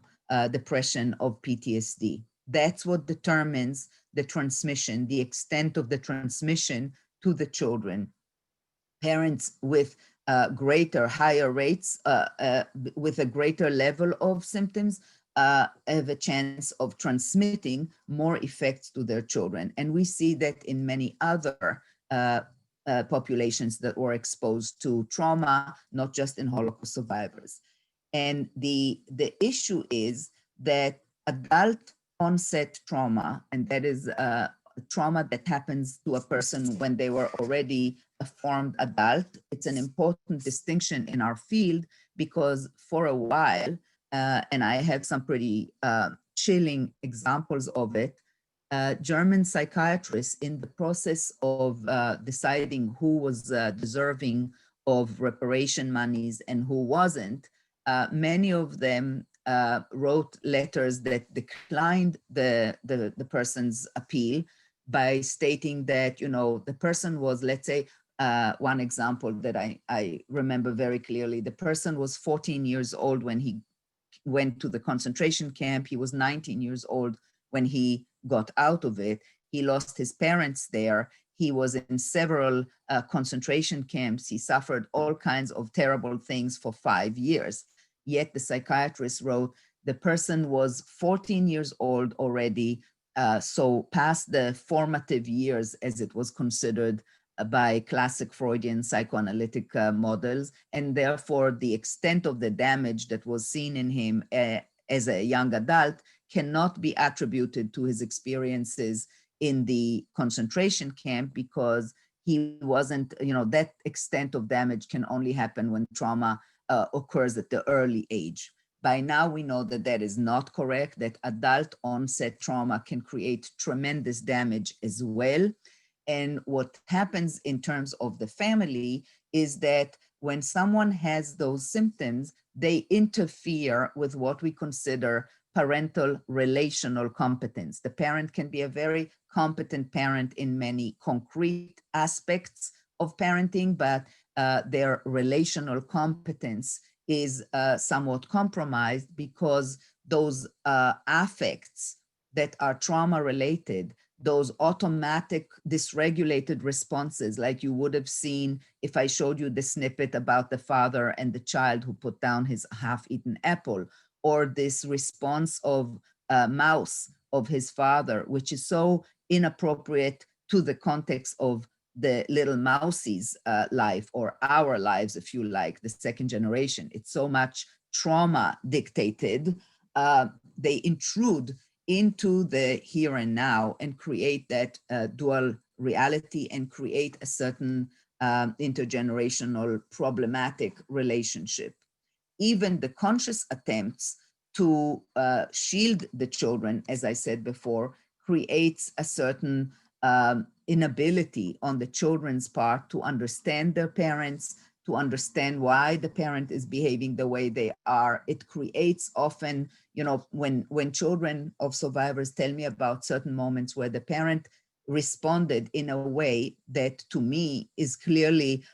depression, of PTSD. That's what determines the transmission, the extent of the transmission to the children. Parents with higher rates, with a greater level of symptoms, have a chance of transmitting more effects to their children. And we see that in many other populations that were exposed to trauma, not just in Holocaust survivors. And the issue is that adult onset trauma, and that is trauma that happens to a person when they were already a formed adult. It's an important distinction in our field because for a while, and I have some pretty chilling examples of it, German psychiatrists, in the process of deciding who was deserving of reparation monies and who wasn't, many of them wrote letters that declined the person's appeal by stating that, the person was, let's say, one example that I remember very clearly, the person was 14 years old when he went to the concentration camp. He was 19 years old when he got out of it. He lost his parents there. He was in several concentration camps. He suffered all kinds of terrible things for 5 years. Yet the psychiatrist wrote, the person was 14 years old already, so past the formative years as it was considered by classic Freudian psychoanalytic models, and therefore the extent of the damage that was seen in him as a young adult cannot be attributed to his experiences in the concentration camp, because he wasn't, that extent of damage can only happen when trauma occurs at the early age. By now, we know that that is not correct, that adult onset trauma can create tremendous damage as well. And what happens in terms of the family is that when someone has those symptoms, they interfere with what we consider parental relational competence. The parent can be a very competent parent in many concrete aspects of parenting, but their relational competence is somewhat compromised because those affects that are trauma related those automatic dysregulated responses, like you would have seen if I showed you the snippet about the father and the child who put down his half-eaten apple, or this response of mouse of his father, which is so inappropriate to the context of the little mousie's life, or our lives, if you like, the second generation. It's so much trauma dictated. They intrude into the here and now and create that dual reality and create a certain intergenerational problematic relationship. Even the conscious attempts to shield the children, as I said before, creates a certain inability on the children's part to understand their parents, to understand why the parent is behaving the way they are. It creates often, you know, when children of survivors tell me about certain moments where the parent responded in a way that to me is clearly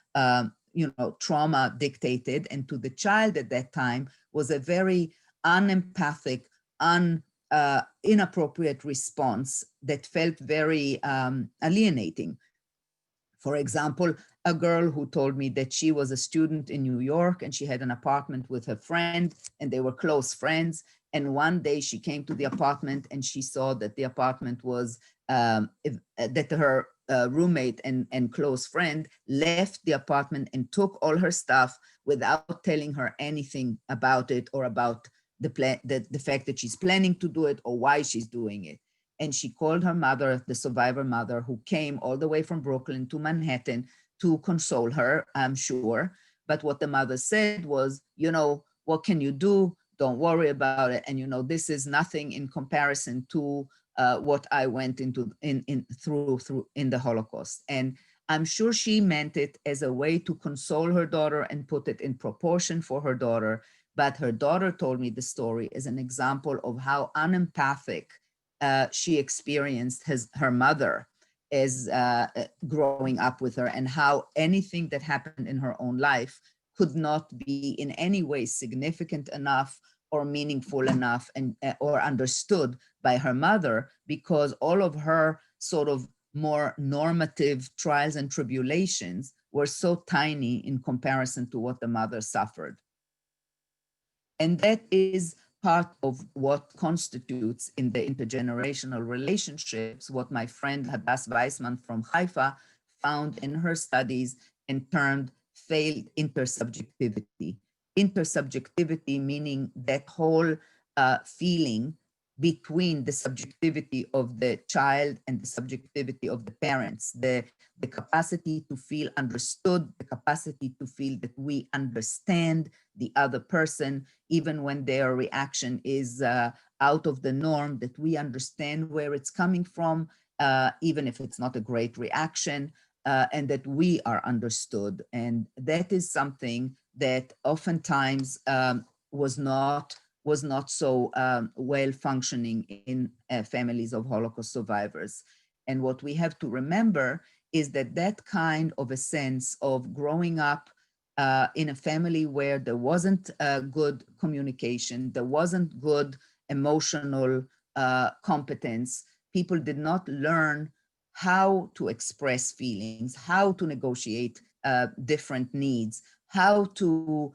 trauma dictated, and to the child at that time was a very unempathic, inappropriate response that felt very alienating. For example, a girl who told me that she was a student in New York and she had an apartment with her friend and they were close friends. And one day she came to the apartment and she saw that the apartment was, that her roommate and close friend left the apartment and took all her stuff without telling her anything about it, or about the fact that she's planning to do it or why she's doing it. And she called her mother, the survivor mother, who came all the way from Brooklyn to Manhattan to console her, I'm sure. But what the mother said was, you know, what can you do? Don't worry about it. And, you know, this is nothing in comparison to what I went through in the Holocaust. And I'm sure she meant it as a way to console her daughter and put it in proportion for her daughter. But her daughter told me the story as an example of how unempathic she experienced her mother as growing up with her, and how anything that happened in her own life could not be in any way significant enough or meaningful enough and or understood by her mother, because all of her sort of more normative trials and tribulations were so tiny in comparison to what the mother suffered. And that is part of what constitutes in the intergenerational relationships what my friend Hadass Weissman from Haifa found in her studies and termed failed intersubjectivity. Intersubjectivity meaning that whole feeling between the subjectivity of the child and the subjectivity of the parents, the capacity to feel understood, the capacity to feel that we understand the other person, even when their reaction is out of the norm, that we understand where it's coming from, even if it's not a great reaction, and that we are understood. And that is something that oftentimes was not so well functioning in families of Holocaust survivors. And what we have to remember is that that kind of a sense of growing up in a family where there wasn't good communication, there wasn't good emotional competence, people did not learn how to express feelings, how to negotiate different needs, how to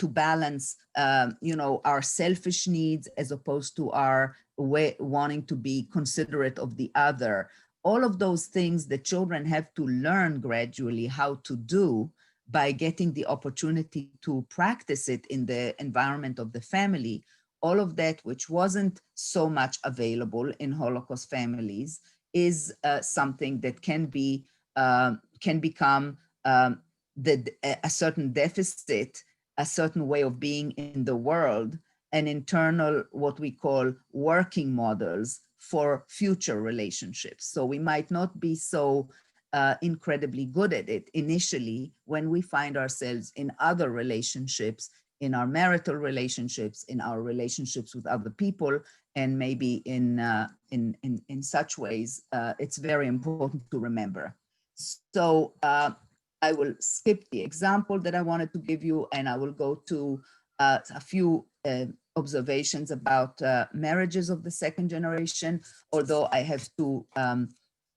balance, our selfish needs as opposed to our wanting to be considerate of the other. All of those things the children have to learn gradually how to do by getting the opportunity to practice it in the environment of the family. All of that, which wasn't so much available in Holocaust families, is something that can become a certain deficit, a certain way of being in the world, an internal, what we call working models for future relationships. So we might not be so incredibly good at it initially when we find ourselves in other relationships, in our marital relationships, in our relationships with other people, and maybe in such ways. It's very important to remember. So I will skip the example that I wanted to give you, and I will go to a few observations about marriages of the second generation, although I have to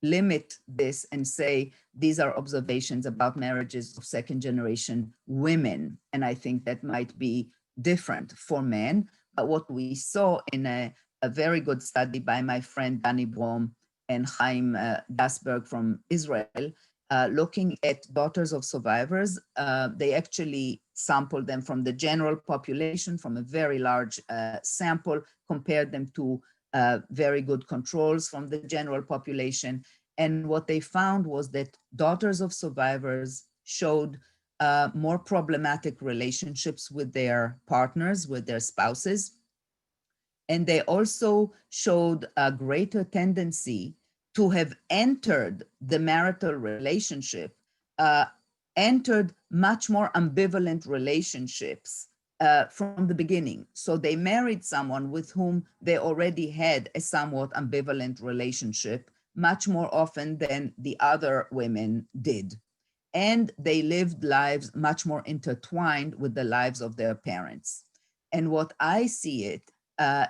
limit this and say these are observations about marriages of second generation women. And I think that might be different for men. But what we saw in a very good study by my friend Danny Brom and Chaim Dasberg from Israel, looking at daughters of survivors, they actually sampled them from the general population, from a very large sample, compared them to very good controls from the general population. And what they found was that daughters of survivors showed more problematic relationships with their partners, with their spouses. And they also showed a greater tendency to have entered the marital relationship, entered much more ambivalent relationships from the beginning. So they married someone with whom they already had a somewhat ambivalent relationship, much more often than the other women did. And they lived lives much more intertwined with the lives of their parents. And what I see it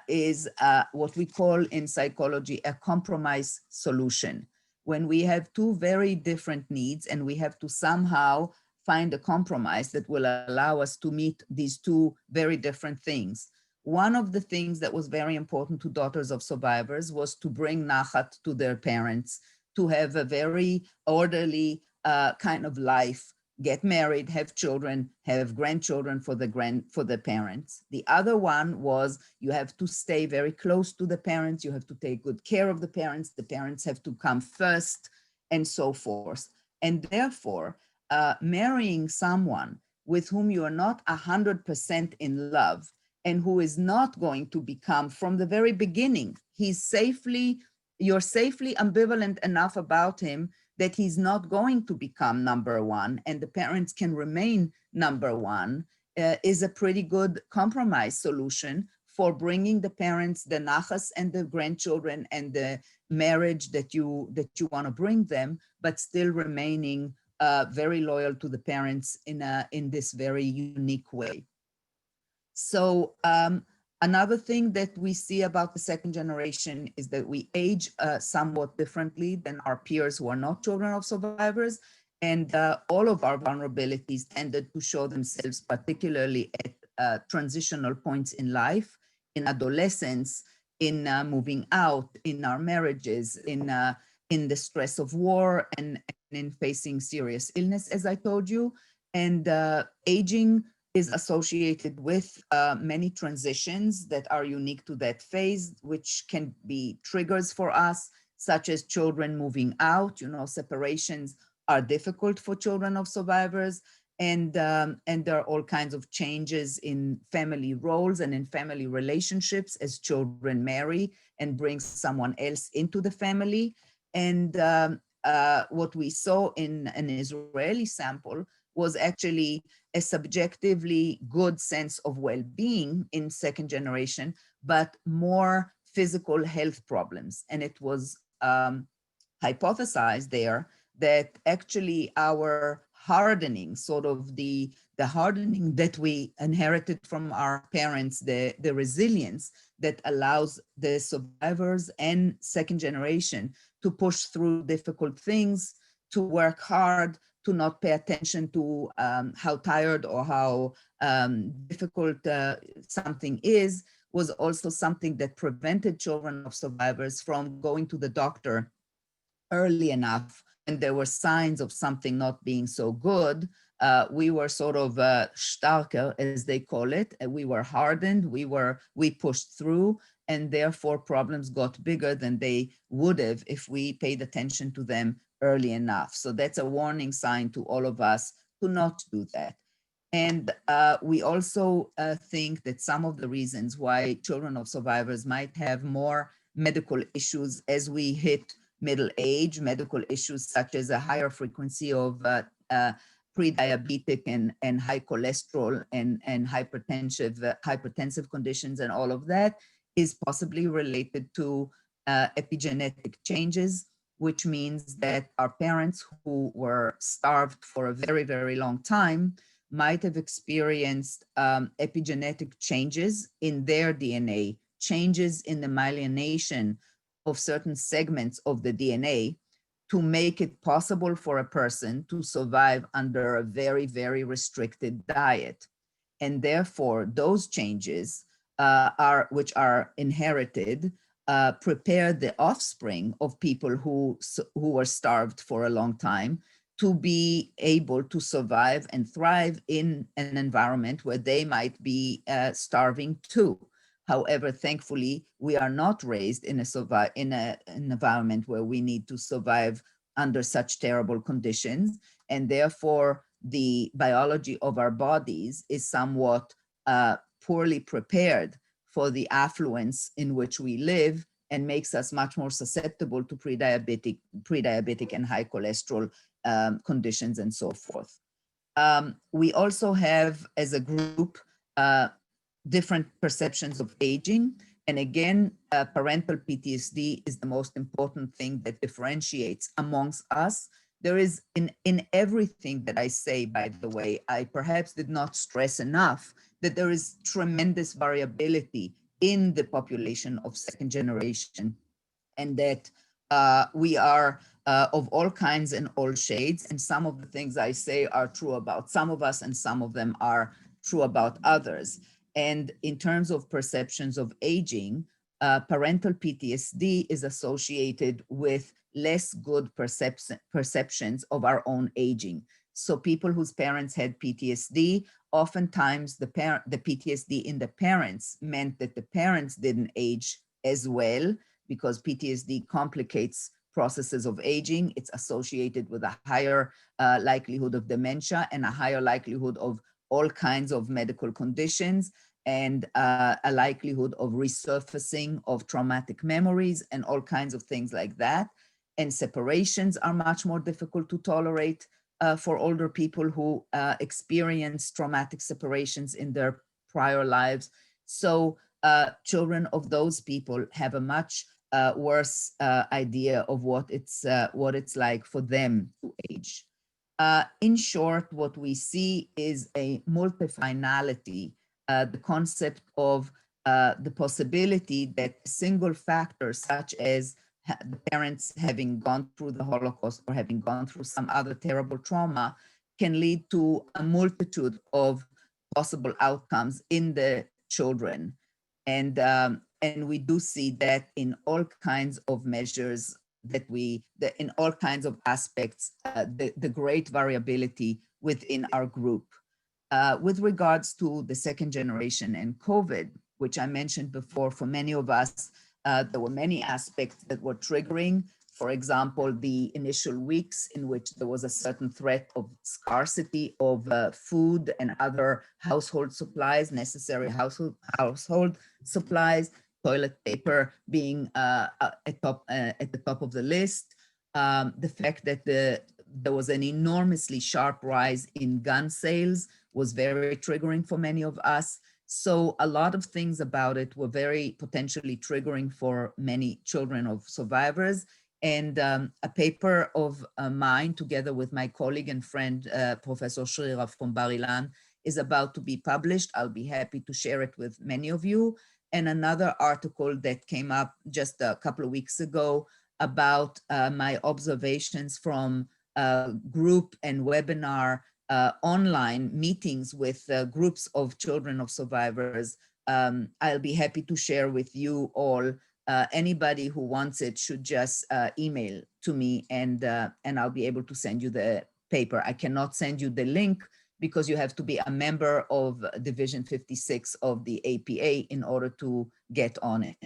is what we call in psychology a compromise solution. When we have two very different needs and we have to somehow find a compromise that will allow us to meet these two very different things. One of the things that was very important to daughters of survivors was to bring nachat to their parents, to have a very orderly kind of life, get married, have children, have grandchildren for the parents. The other one was you have to stay very close to the parents, you have to take good care of the parents have to come first, and so forth. And therefore, marrying someone with whom you are not 100% in love and who is not going to become from the very beginning, you're safely ambivalent enough about him that he's not going to become number one and the parents can remain number one, is a pretty good compromise solution for bringing the parents the nachas and the grandchildren and the marriage that you want to bring them, but still remaining very loyal to the parents in this very unique way. So another thing that we see about the second generation is that we age somewhat differently than our peers who are not children of survivors. And all of our vulnerabilities tended to show themselves, particularly at transitional points in life, in adolescence, in moving out, in our marriages, in the stress of war, and in facing serious illness, as I told you. And aging is associated with many transitions that are unique to that phase, which can be triggers for us, such as children moving out. You know, separations are difficult for children of survivors, and there are all kinds of changes in family roles and in family relationships as children marry and bring someone else into the family. And what we saw in an Israeli sample was actually a subjectively good sense of well-being in second generation, but more physical health problems. And it was hypothesized there that actually our hardening, sort of the hardening that we inherited from our parents, the resilience that allows the survivors and second generation to push through difficult things, to work hard, to not pay attention to how tired or how difficult something is, was also something that prevented children of survivors from going to the doctor early enough when there were signs of something not being so good. We were sort of starker, as they call it. We were hardened, we pushed through, and therefore problems got bigger than they would have if we paid attention to them early enough. So that's a warning sign to all of us to not do that. And we also think that some of the reasons why children of survivors might have more medical issues as we hit middle age, medical issues such as a higher frequency of pre-diabetic and high cholesterol and hypertensive conditions and all of that, is possibly related to epigenetic changes, which means that our parents who were starved for a very, very long time might have experienced epigenetic changes in their DNA, changes in the myelination of certain segments of the DNA to make it possible for a person to survive under a very, very restricted diet. And therefore, those changes which are inherited, prepare the offspring of people who were starved for a long time to be able to survive and thrive in an environment where they might be starving too. However, thankfully, we are not raised in an environment where we need to survive under such terrible conditions, and therefore the biology of our bodies is somewhat poorly prepared for the affluence in which we live, and makes us much more susceptible to pre-diabetic and high cholesterol conditions and so forth. We also have, as a group, different perceptions of aging. And again, parental PTSD is the most important thing that differentiates amongst us. There is in everything that I say, by the way, I perhaps did not stress enough that there is tremendous variability in the population of second generation, and that we are of all kinds and all shades. And some of the things I say are true about some of us, and some of them are true about others. And in terms of perceptions of aging, parental PTSD is associated with less good perceptions of our own aging. So people whose parents had PTSD, oftentimes the PTSD in the parents meant that the parents didn't age as well, because PTSD complicates processes of aging. It's associated with a higher likelihood of dementia and a higher likelihood of all kinds of medical conditions, and a likelihood of resurfacing of traumatic memories and all kinds of things like that. And separations are much more difficult to tolerate for older people who experience traumatic separations in their prior lives. So children of those people have a much worse idea of what it's like for them to age. In short, what we see is a multifinality, the concept of the possibility that a single factor, such as the parents having gone through the Holocaust or having gone through some other terrible trauma, can lead to a multitude of possible outcomes in the children. And we do see that in all kinds of measures, that in all kinds of aspects, the great variability within our group. With regards to the second generation and COVID, which I mentioned before, for many of us, there were many aspects that were triggering. For example, the initial weeks in which there was a certain threat of scarcity of food and other household supplies, necessary household supplies, toilet paper being at the top of the list. The fact that there was an enormously sharp rise in gun sales was very triggering for many of us. So a lot of things about it were very potentially triggering for many children of survivors. And a paper of mine, together with my colleague and friend, Professor Shrira from Bar-Ilan, is about to be published. I'll be happy to share it with many of you. And another article that came up just a couple of weeks ago about my observations from group and webinar online meetings with groups of children of survivors. I'll be happy to share with you all. Anybody who wants it should just email to me, and I'll be able to send you the paper. I cannot send you the link because you have to be a member of Division 56 of the APA in order to get on it.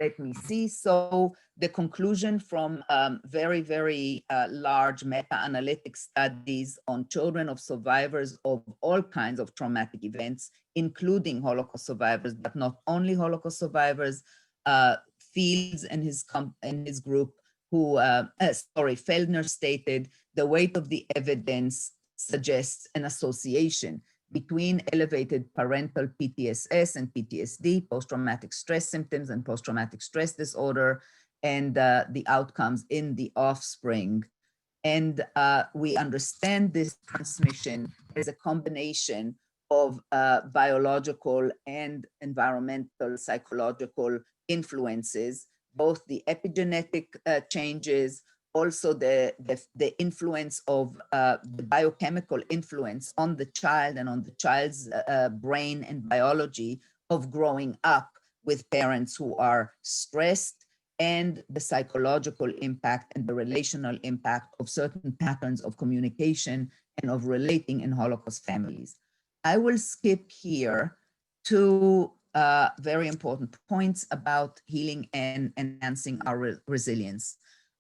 Let me see. So the conclusion from very, very large meta-analytic studies on children of survivors of all kinds of traumatic events, including Holocaust survivors, but not only Holocaust survivors, Fields and his group, who, Feldner stated, the weight of the evidence suggests an association between elevated parental PTSS and PTSD, post-traumatic stress symptoms and post-traumatic stress disorder, and the outcomes in the offspring. And we understand this transmission as a combination of biological and environmental psychological influences, both the epigenetic changes, also the influence of the biochemical influence on the child and on the child's brain and biology of growing up with parents who are stressed, and the psychological impact and the relational impact of certain patterns of communication and of relating in Holocaust families. I will skip here two very important points about healing and enhancing our resilience.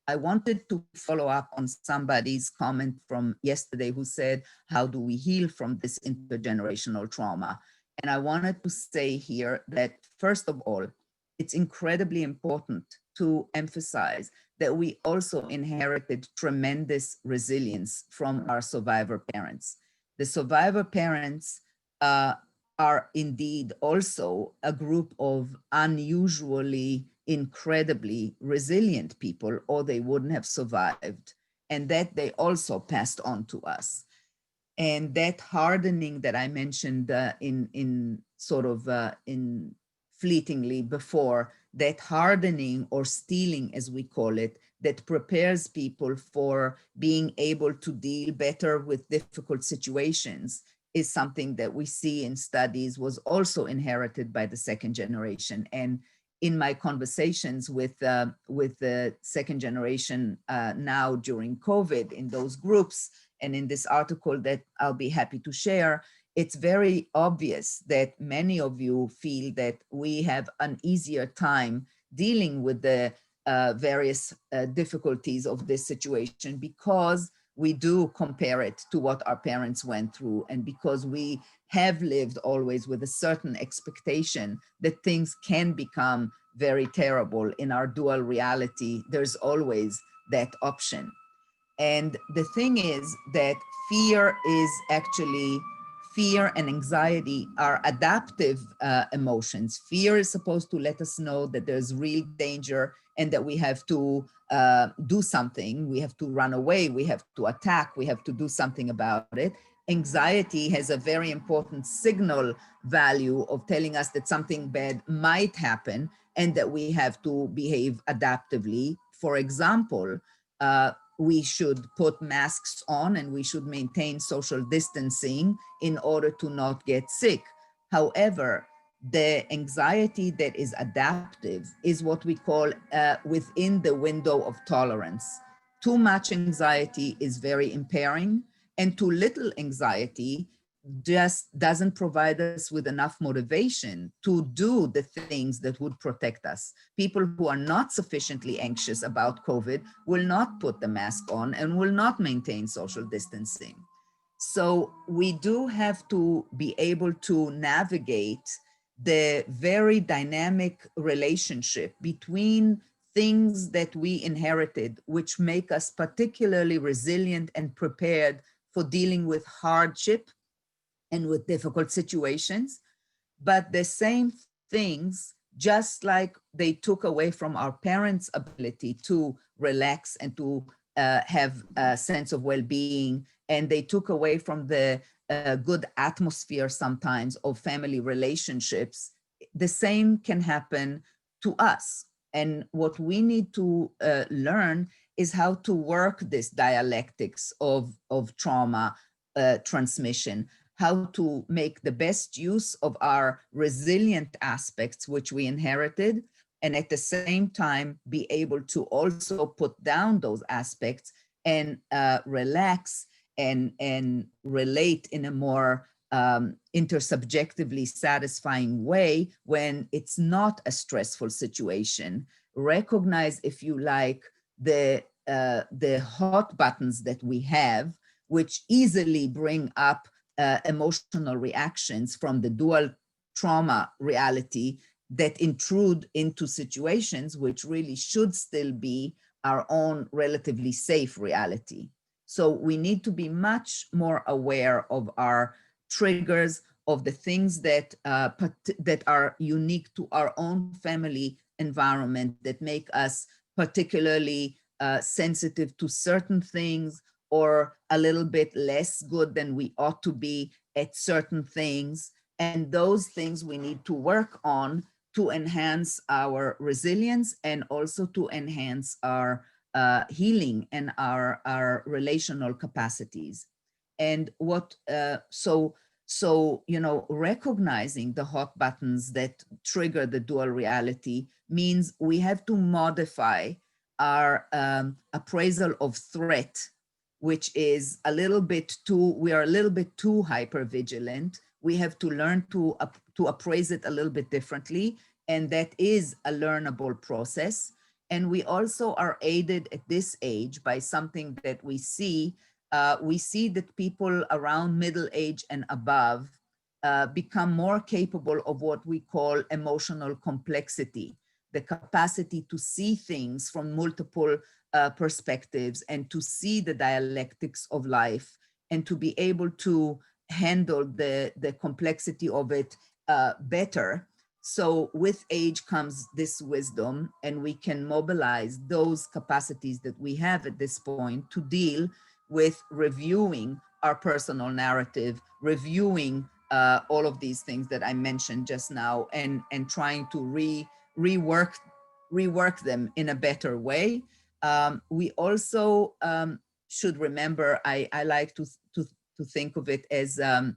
I wanted to follow up on somebody's comment from yesterday who said, how do we heal from this intergenerational trauma? And I wanted to say here that, first of all, it's incredibly important to emphasize that we also inherited tremendous resilience from our survivor parents. The survivor parents are indeed also a group of unusually, incredibly resilient people, or they wouldn't have survived, and that they also passed on to us. And that hardening that I mentioned in fleetingly before, that hardening or steeling, as we call it, that prepares people for being able to deal better with difficult situations, is something that we see in studies was also inherited by the second generation. And in my conversations with the second generation now during COVID in those groups, and in this article that I'll be happy to share, it's very obvious that many of you feel that we have an easier time dealing with the various difficulties of this situation, because we do compare it to what our parents went through, and because we have lived always with a certain expectation that things can become very terrible in our dual reality. There's always that option. And the thing is that fear and anxiety are adaptive emotions. Fear is supposed to let us know that there's real danger and that we have to do something. We have to run away, we have to attack, we have to do something about it. Anxiety has a very important signal value of telling us that something bad might happen and that we have to behave adaptively. For example, we should put masks on and we should maintain social distancing in order to not get sick. However, the anxiety that is adaptive is what we call within the window of tolerance. Too much anxiety is very impairing, and too little anxiety just doesn't provide us with enough motivation to do the things that would protect us. People who are not sufficiently anxious about COVID will not put the mask on and will not maintain social distancing. So we do have to be able to navigate the very dynamic relationship between things that we inherited, which make us particularly resilient and prepared for dealing with hardship and with difficult situations, but the same things, just like they took away from our parents' ability to relax and to have a sense of well-being, and they took away from the good atmosphere sometimes of family relationships, the same can happen to us. And what we need to learn is how to work this dialectics of trauma transmission, how to make the best use of our resilient aspects, which we inherited, and at the same time be able to also put down those aspects and relax and relate in a more intersubjectively satisfying way when it's not a stressful situation. Recognize, if you like, the hot buttons that we have, which easily bring up emotional reactions from the dual trauma reality that intrude into situations which really should still be our own relatively safe reality. So we need to be much more aware of our triggers, of the things that that are unique to our own family environment that make us particularly sensitive to certain things, or a little bit less good than we ought to be at certain things. And those things we need to work on to enhance our resilience and also to enhance our healing and our relational capacities. And so, you know, recognizing the hot buttons that trigger the dual reality means we have to modify our appraisal of threat, which is a little bit too, we are a little bit too hypervigilant. We have to learn to appraise it a little bit differently. And that is a learnable process. And we also are aided at this age by something that we see. We see that people around middle age and above become more capable of what we call emotional complexity, the capacity to see things from multiple perspectives and to see the dialectics of life and to be able to handle the complexity of it better. So with age comes this wisdom, and we can mobilize those capacities that we have at this point to deal with reviewing our personal narrative, reviewing all of these things that I mentioned just now, and trying to rework them in a better way. We also should remember, I like to think of it as the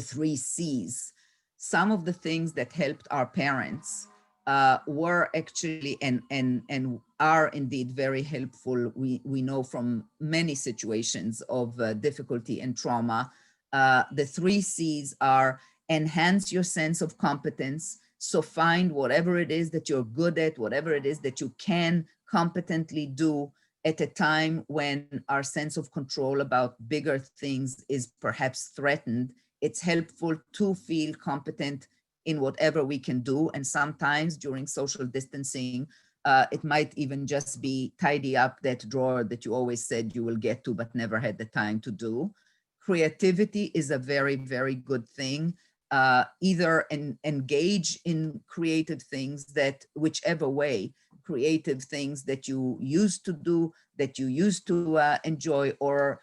3 C's. Some of the things that helped our parents were actually and are indeed very helpful. We know from many situations of difficulty and trauma. The 3 C's are: enhance your sense of competence. So find whatever it is that you're good at, whatever it is that you can competently do at a time when our sense of control about bigger things is perhaps threatened. It's helpful to feel competent in whatever we can do. And sometimes during social distancing, it might even just be tidy up that drawer that you always said you will get to, but never had the time to do. Creativity is a very, very good thing. Either engage in creative things that, whichever way, creative things that you used to do, that you used to enjoy, or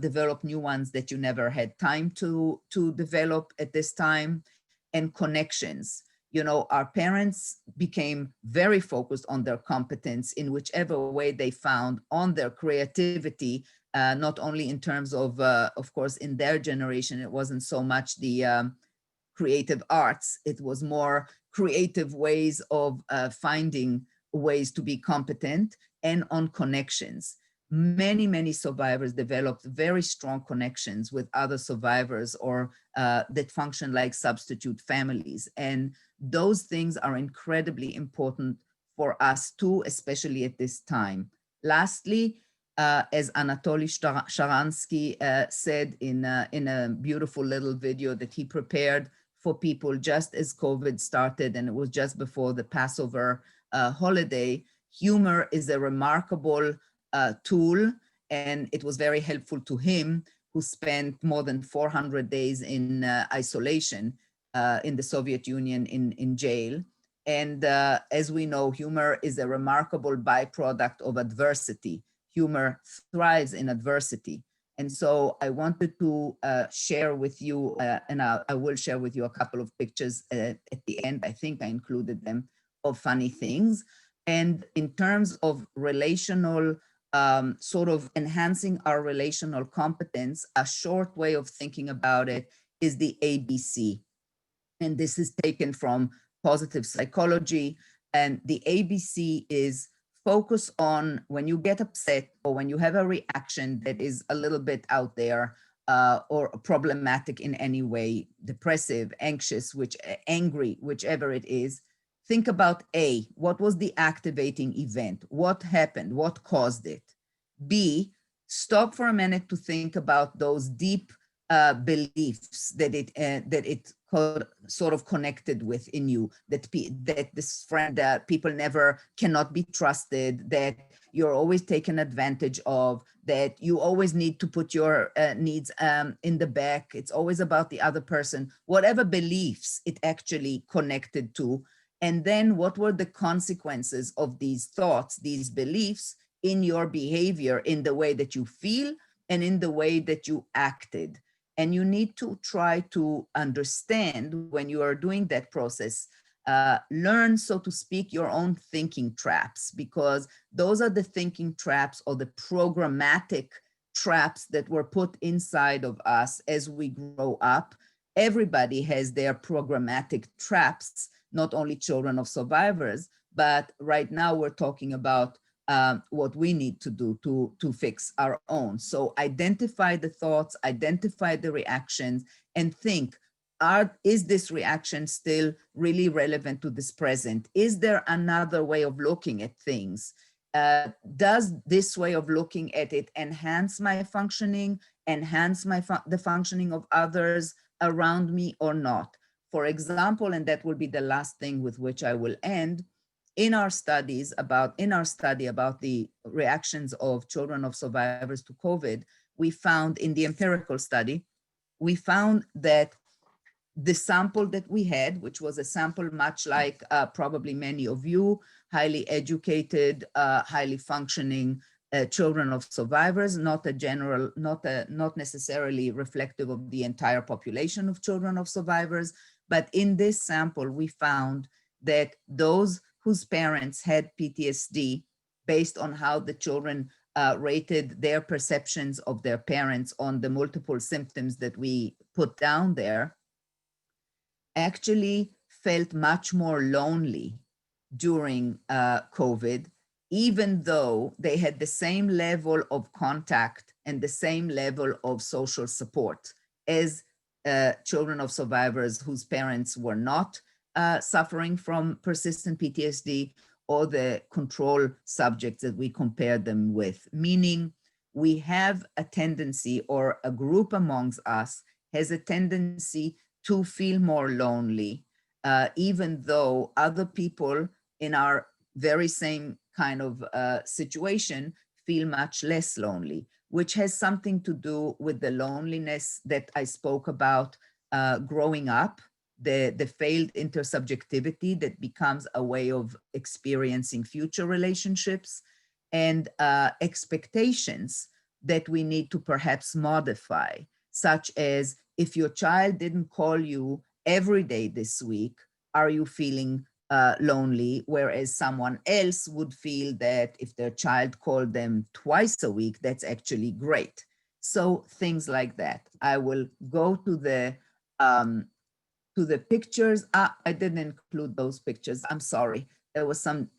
develop new ones that you never had time to develop at this time. And connections. You know, our parents became very focused on their competence in whichever way they found, on their creativity, not only in terms of course, in their generation, it wasn't so much the creative arts, it was more creative ways of finding ways to be competent, and on connections. Many survivors developed very strong connections with other survivors, or that function like substitute families. And those things are incredibly important for us too, especially at this time. Lastly, as Anatoly Sharansky said in a beautiful little video that he prepared for people just as COVID started, and it was just before the Passover holiday, humor is a remarkable tool, and it was very helpful to him, who spent more than 400 days in isolation in the Soviet Union in jail. And as we know, humor is a remarkable byproduct of adversity. Humor thrives in adversity. And so I wanted to share with you, and I will share with you a couple of pictures at the end. I think I included them, of funny things. And in terms of relational, sort of enhancing our relational competence, a short way of thinking about it is the ABC. And this is taken from positive psychology. And the ABC is: focus on when you get upset, or when you have a reaction that is a little bit out there, or problematic in any way, depressive, anxious, angry, whichever it is. Think about A, what was the activating event? What happened? What caused it? B, stop for a minute to think about those deep beliefs that it sort of connected with in you, that this friend, that people cannot be trusted, that you're always taken advantage of, that you always need to put your needs in the back. It's always about the other person, whatever beliefs it actually connected to. And then what were the consequences of these thoughts, these beliefs, in your behavior, in the way that you feel and in the way that you acted. And you need to try to understand when you are doing that process, learn, so to speak, your own thinking traps, because those are the thinking traps or the programmatic traps that were put inside of us as we grow up. Everybody has their programmatic traps, not only children of survivors, but right now we're talking about what we need to do to fix our own. So identify the thoughts, identify the reactions, and think, is this reaction still really relevant to this present? Is there another way of looking at things? Does this way of looking at it enhance my functioning, enhance the functioning of others around me or not? For example, and that will be the last thing with which I will end, in our study about the reactions of children of survivors to COVID, we found in the empirical study, we found that the sample that we had, which was a sample much like probably many of you, highly educated, highly functioning children of survivors, not necessarily reflective of the entire population of children of survivors. But in this sample, we found that those whose parents had PTSD, based on how the children rated their perceptions of their parents on the multiple symptoms that we put down there, actually felt much more lonely during COVID, even though they had the same level of contact and the same level of social support as children of survivors whose parents were not suffering from persistent PTSD, or the control subjects that we compared them with. Meaning, we have a tendency, or a group amongst us has a tendency to feel more lonely, even though other people in our very same kind of situation feel much less lonely, which has something to do with the loneliness that I spoke about growing up, the failed intersubjectivity that becomes a way of experiencing future relationships, and expectations that we need to perhaps modify, such as, if your child didn't call you every day this week, are you feeling lonely? Whereas someone else would feel that if their child called them twice a week, that's actually great. So things like that. I will go to the pictures. I didn't include those pictures. I'm sorry. There was some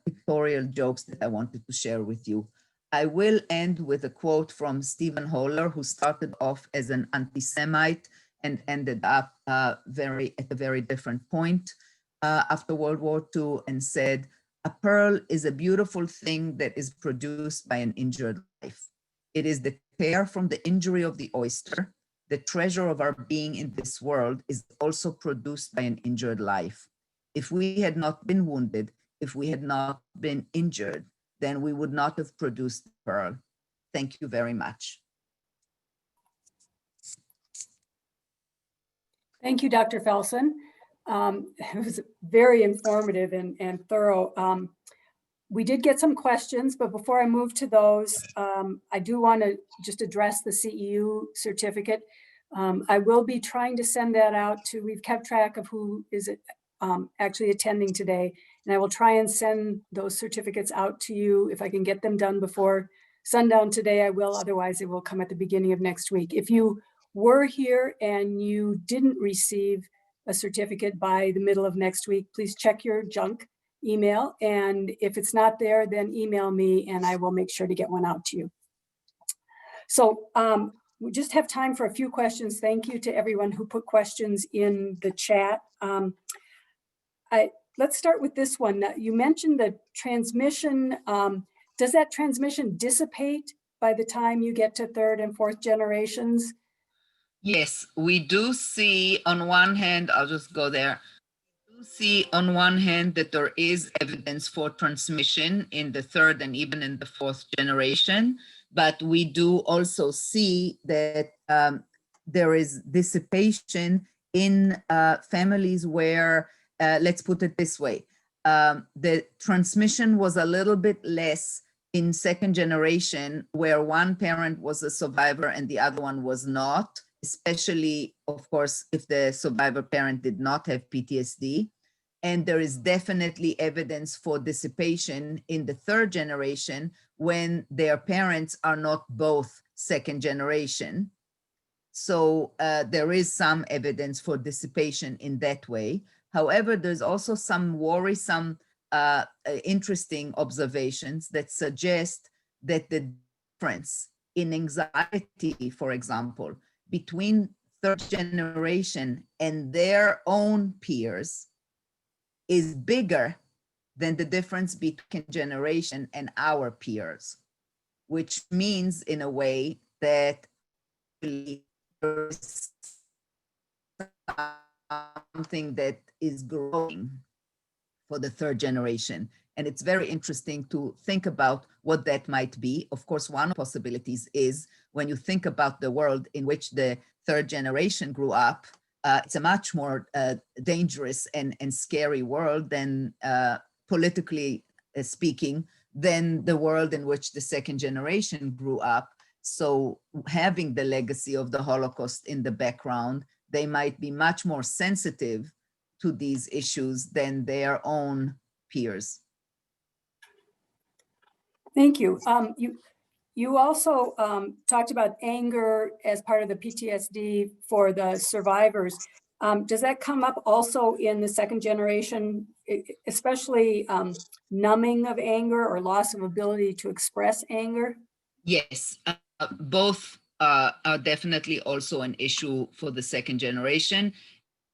pictorial jokes that I wanted to share with you. I will end with a quote from Stephen Holler, who started off as an anti-Semite and ended up at a very different point after World War II, and said, "A pearl is a beautiful thing that is produced by an injured life. It is the tear from the injury of the oyster. The treasure of our being in this world is also produced by an injured life. If we had not been wounded, if we had not been injured, then we would not have produced the pearl." Thank you very much. Thank you, Dr. Felsen. It was very informative and thorough. We did get some questions, but before I move to those, I do want to just address the CEU certificate. I will be trying to send that out to, we've kept track of who is actually attending today, and I will try and send those certificates out to you. If I can get them done before sundown today, I will. Otherwise, it will come at the beginning of next week. If you were here and you didn't receive a certificate by the middle of next week, please check your junk email. And if it's not there, then email me and I will make sure to get one out to you. So we just have time for a few questions. Thank you to everyone who put questions in the chat. Let's start with this one. You mentioned the transmission. Does that transmission dissipate by the time you get to third and fourth generations? Yes, we do see on one hand, I'll just go there. We do see on one hand that there is evidence for transmission in the third and even in the fourth generation, but we do also see that there is dissipation in families where, let's put it this way, the transmission was a little bit less in second generation where one parent was a survivor and the other one was not, especially, of course, if the survivor parent did not have PTSD. And there is definitely evidence for dissipation in the third generation when their parents are not both second generation. So there is some evidence for dissipation in that way. However, there's also some worrisome, interesting observations that suggest that the difference in anxiety, for example, between third generation and their own peers is bigger than the difference between generation and our peers, which means in a way that there's something that is growing for the third generation. And it's very interesting to think about what that might be. Of course, one of the possibilities is when you think about the world in which the third generation grew up, it's a much more dangerous and scary world than politically speaking, than the world in which the second generation grew up. So having the legacy of the Holocaust in the background, they might be much more sensitive to these issues than their own peers. Thank you. You also talked about anger as part of the PTSD for the survivors. Does that come up also in the second generation, especially numbing of anger or loss of ability to express anger? Yes, both are definitely also an issue for the second generation.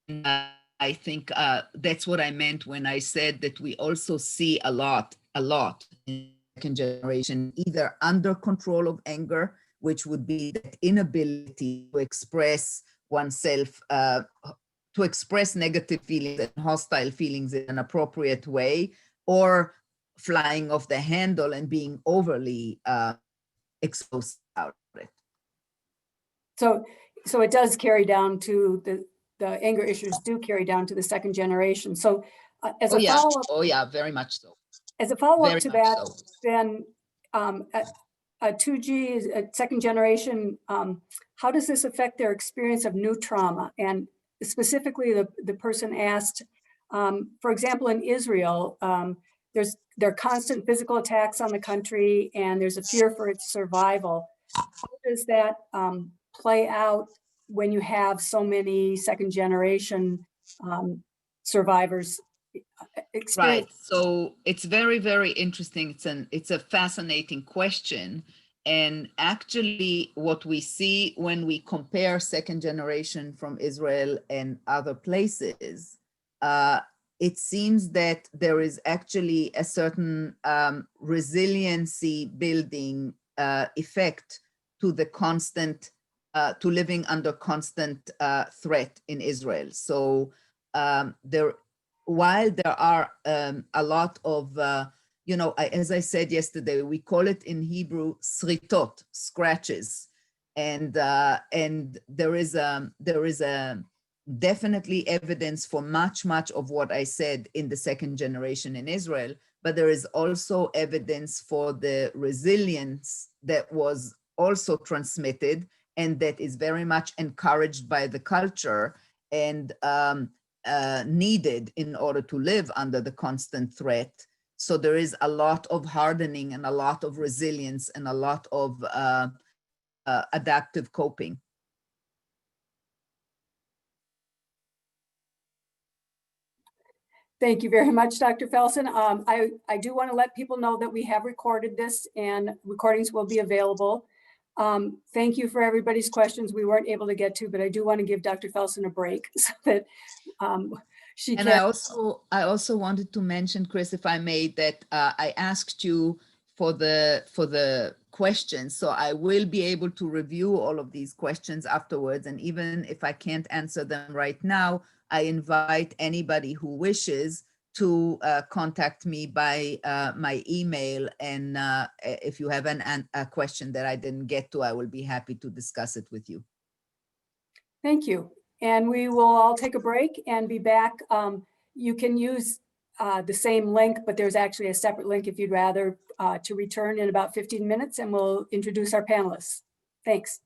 I think that's what I meant when I said that we also see a lot in second generation, either under control of anger, which would be that inability to express oneself, to express negative feelings and hostile feelings in an appropriate way, or flying off the handle and being overly exposed about it. So it does carry down to the anger issues do carry down to the second generation. So as a follow-up, oh yeah, very much so. As a follow-up to that, so. then a 2G, a second generation, how does this affect their experience of new trauma? And specifically, the person asked, for example, in Israel, there are constant physical attacks on the country, and there's a fear for its survival. How does that play out when you have so many second generation survivors experience? Right. So it's very, very interesting. It's a fascinating question. And actually, what we see when we compare second generation from Israel and other places, it seems that there is actually a certain resiliency building effect to the constant, to living under constant threat in Israel. So while there are a lot of, as I said yesterday, we call it in Hebrew sritot, scratches, and there is a definitely evidence for much of what I said in the second generation in Israel, but there is also evidence for the resilience that was also transmitted and that is very much encouraged by the culture and needed in order to live under the constant threat. So there is a lot of hardening and a lot of resilience and a lot of adaptive coping. Thank you very much, Dr. Felsen. I do want to let people know that we have recorded this and recordings will be available. Thank you for everybody's questions we weren't able to get to, but I do want to give Dr. Felsen a break so that she can. And I also wanted to mention, Chris, if I may, that I asked you for the questions. So I will be able to review all of these questions afterwards. And even if I can't answer them right now, I invite anybody who wishes to contact me by my email. And if you have a question that I didn't get to, I will be happy to discuss it with you. Thank you. And we will all take a break and be back. You can use the same link, but there's actually a separate link if you'd rather to return in about 15 minutes, and we'll introduce our panelists. Thanks.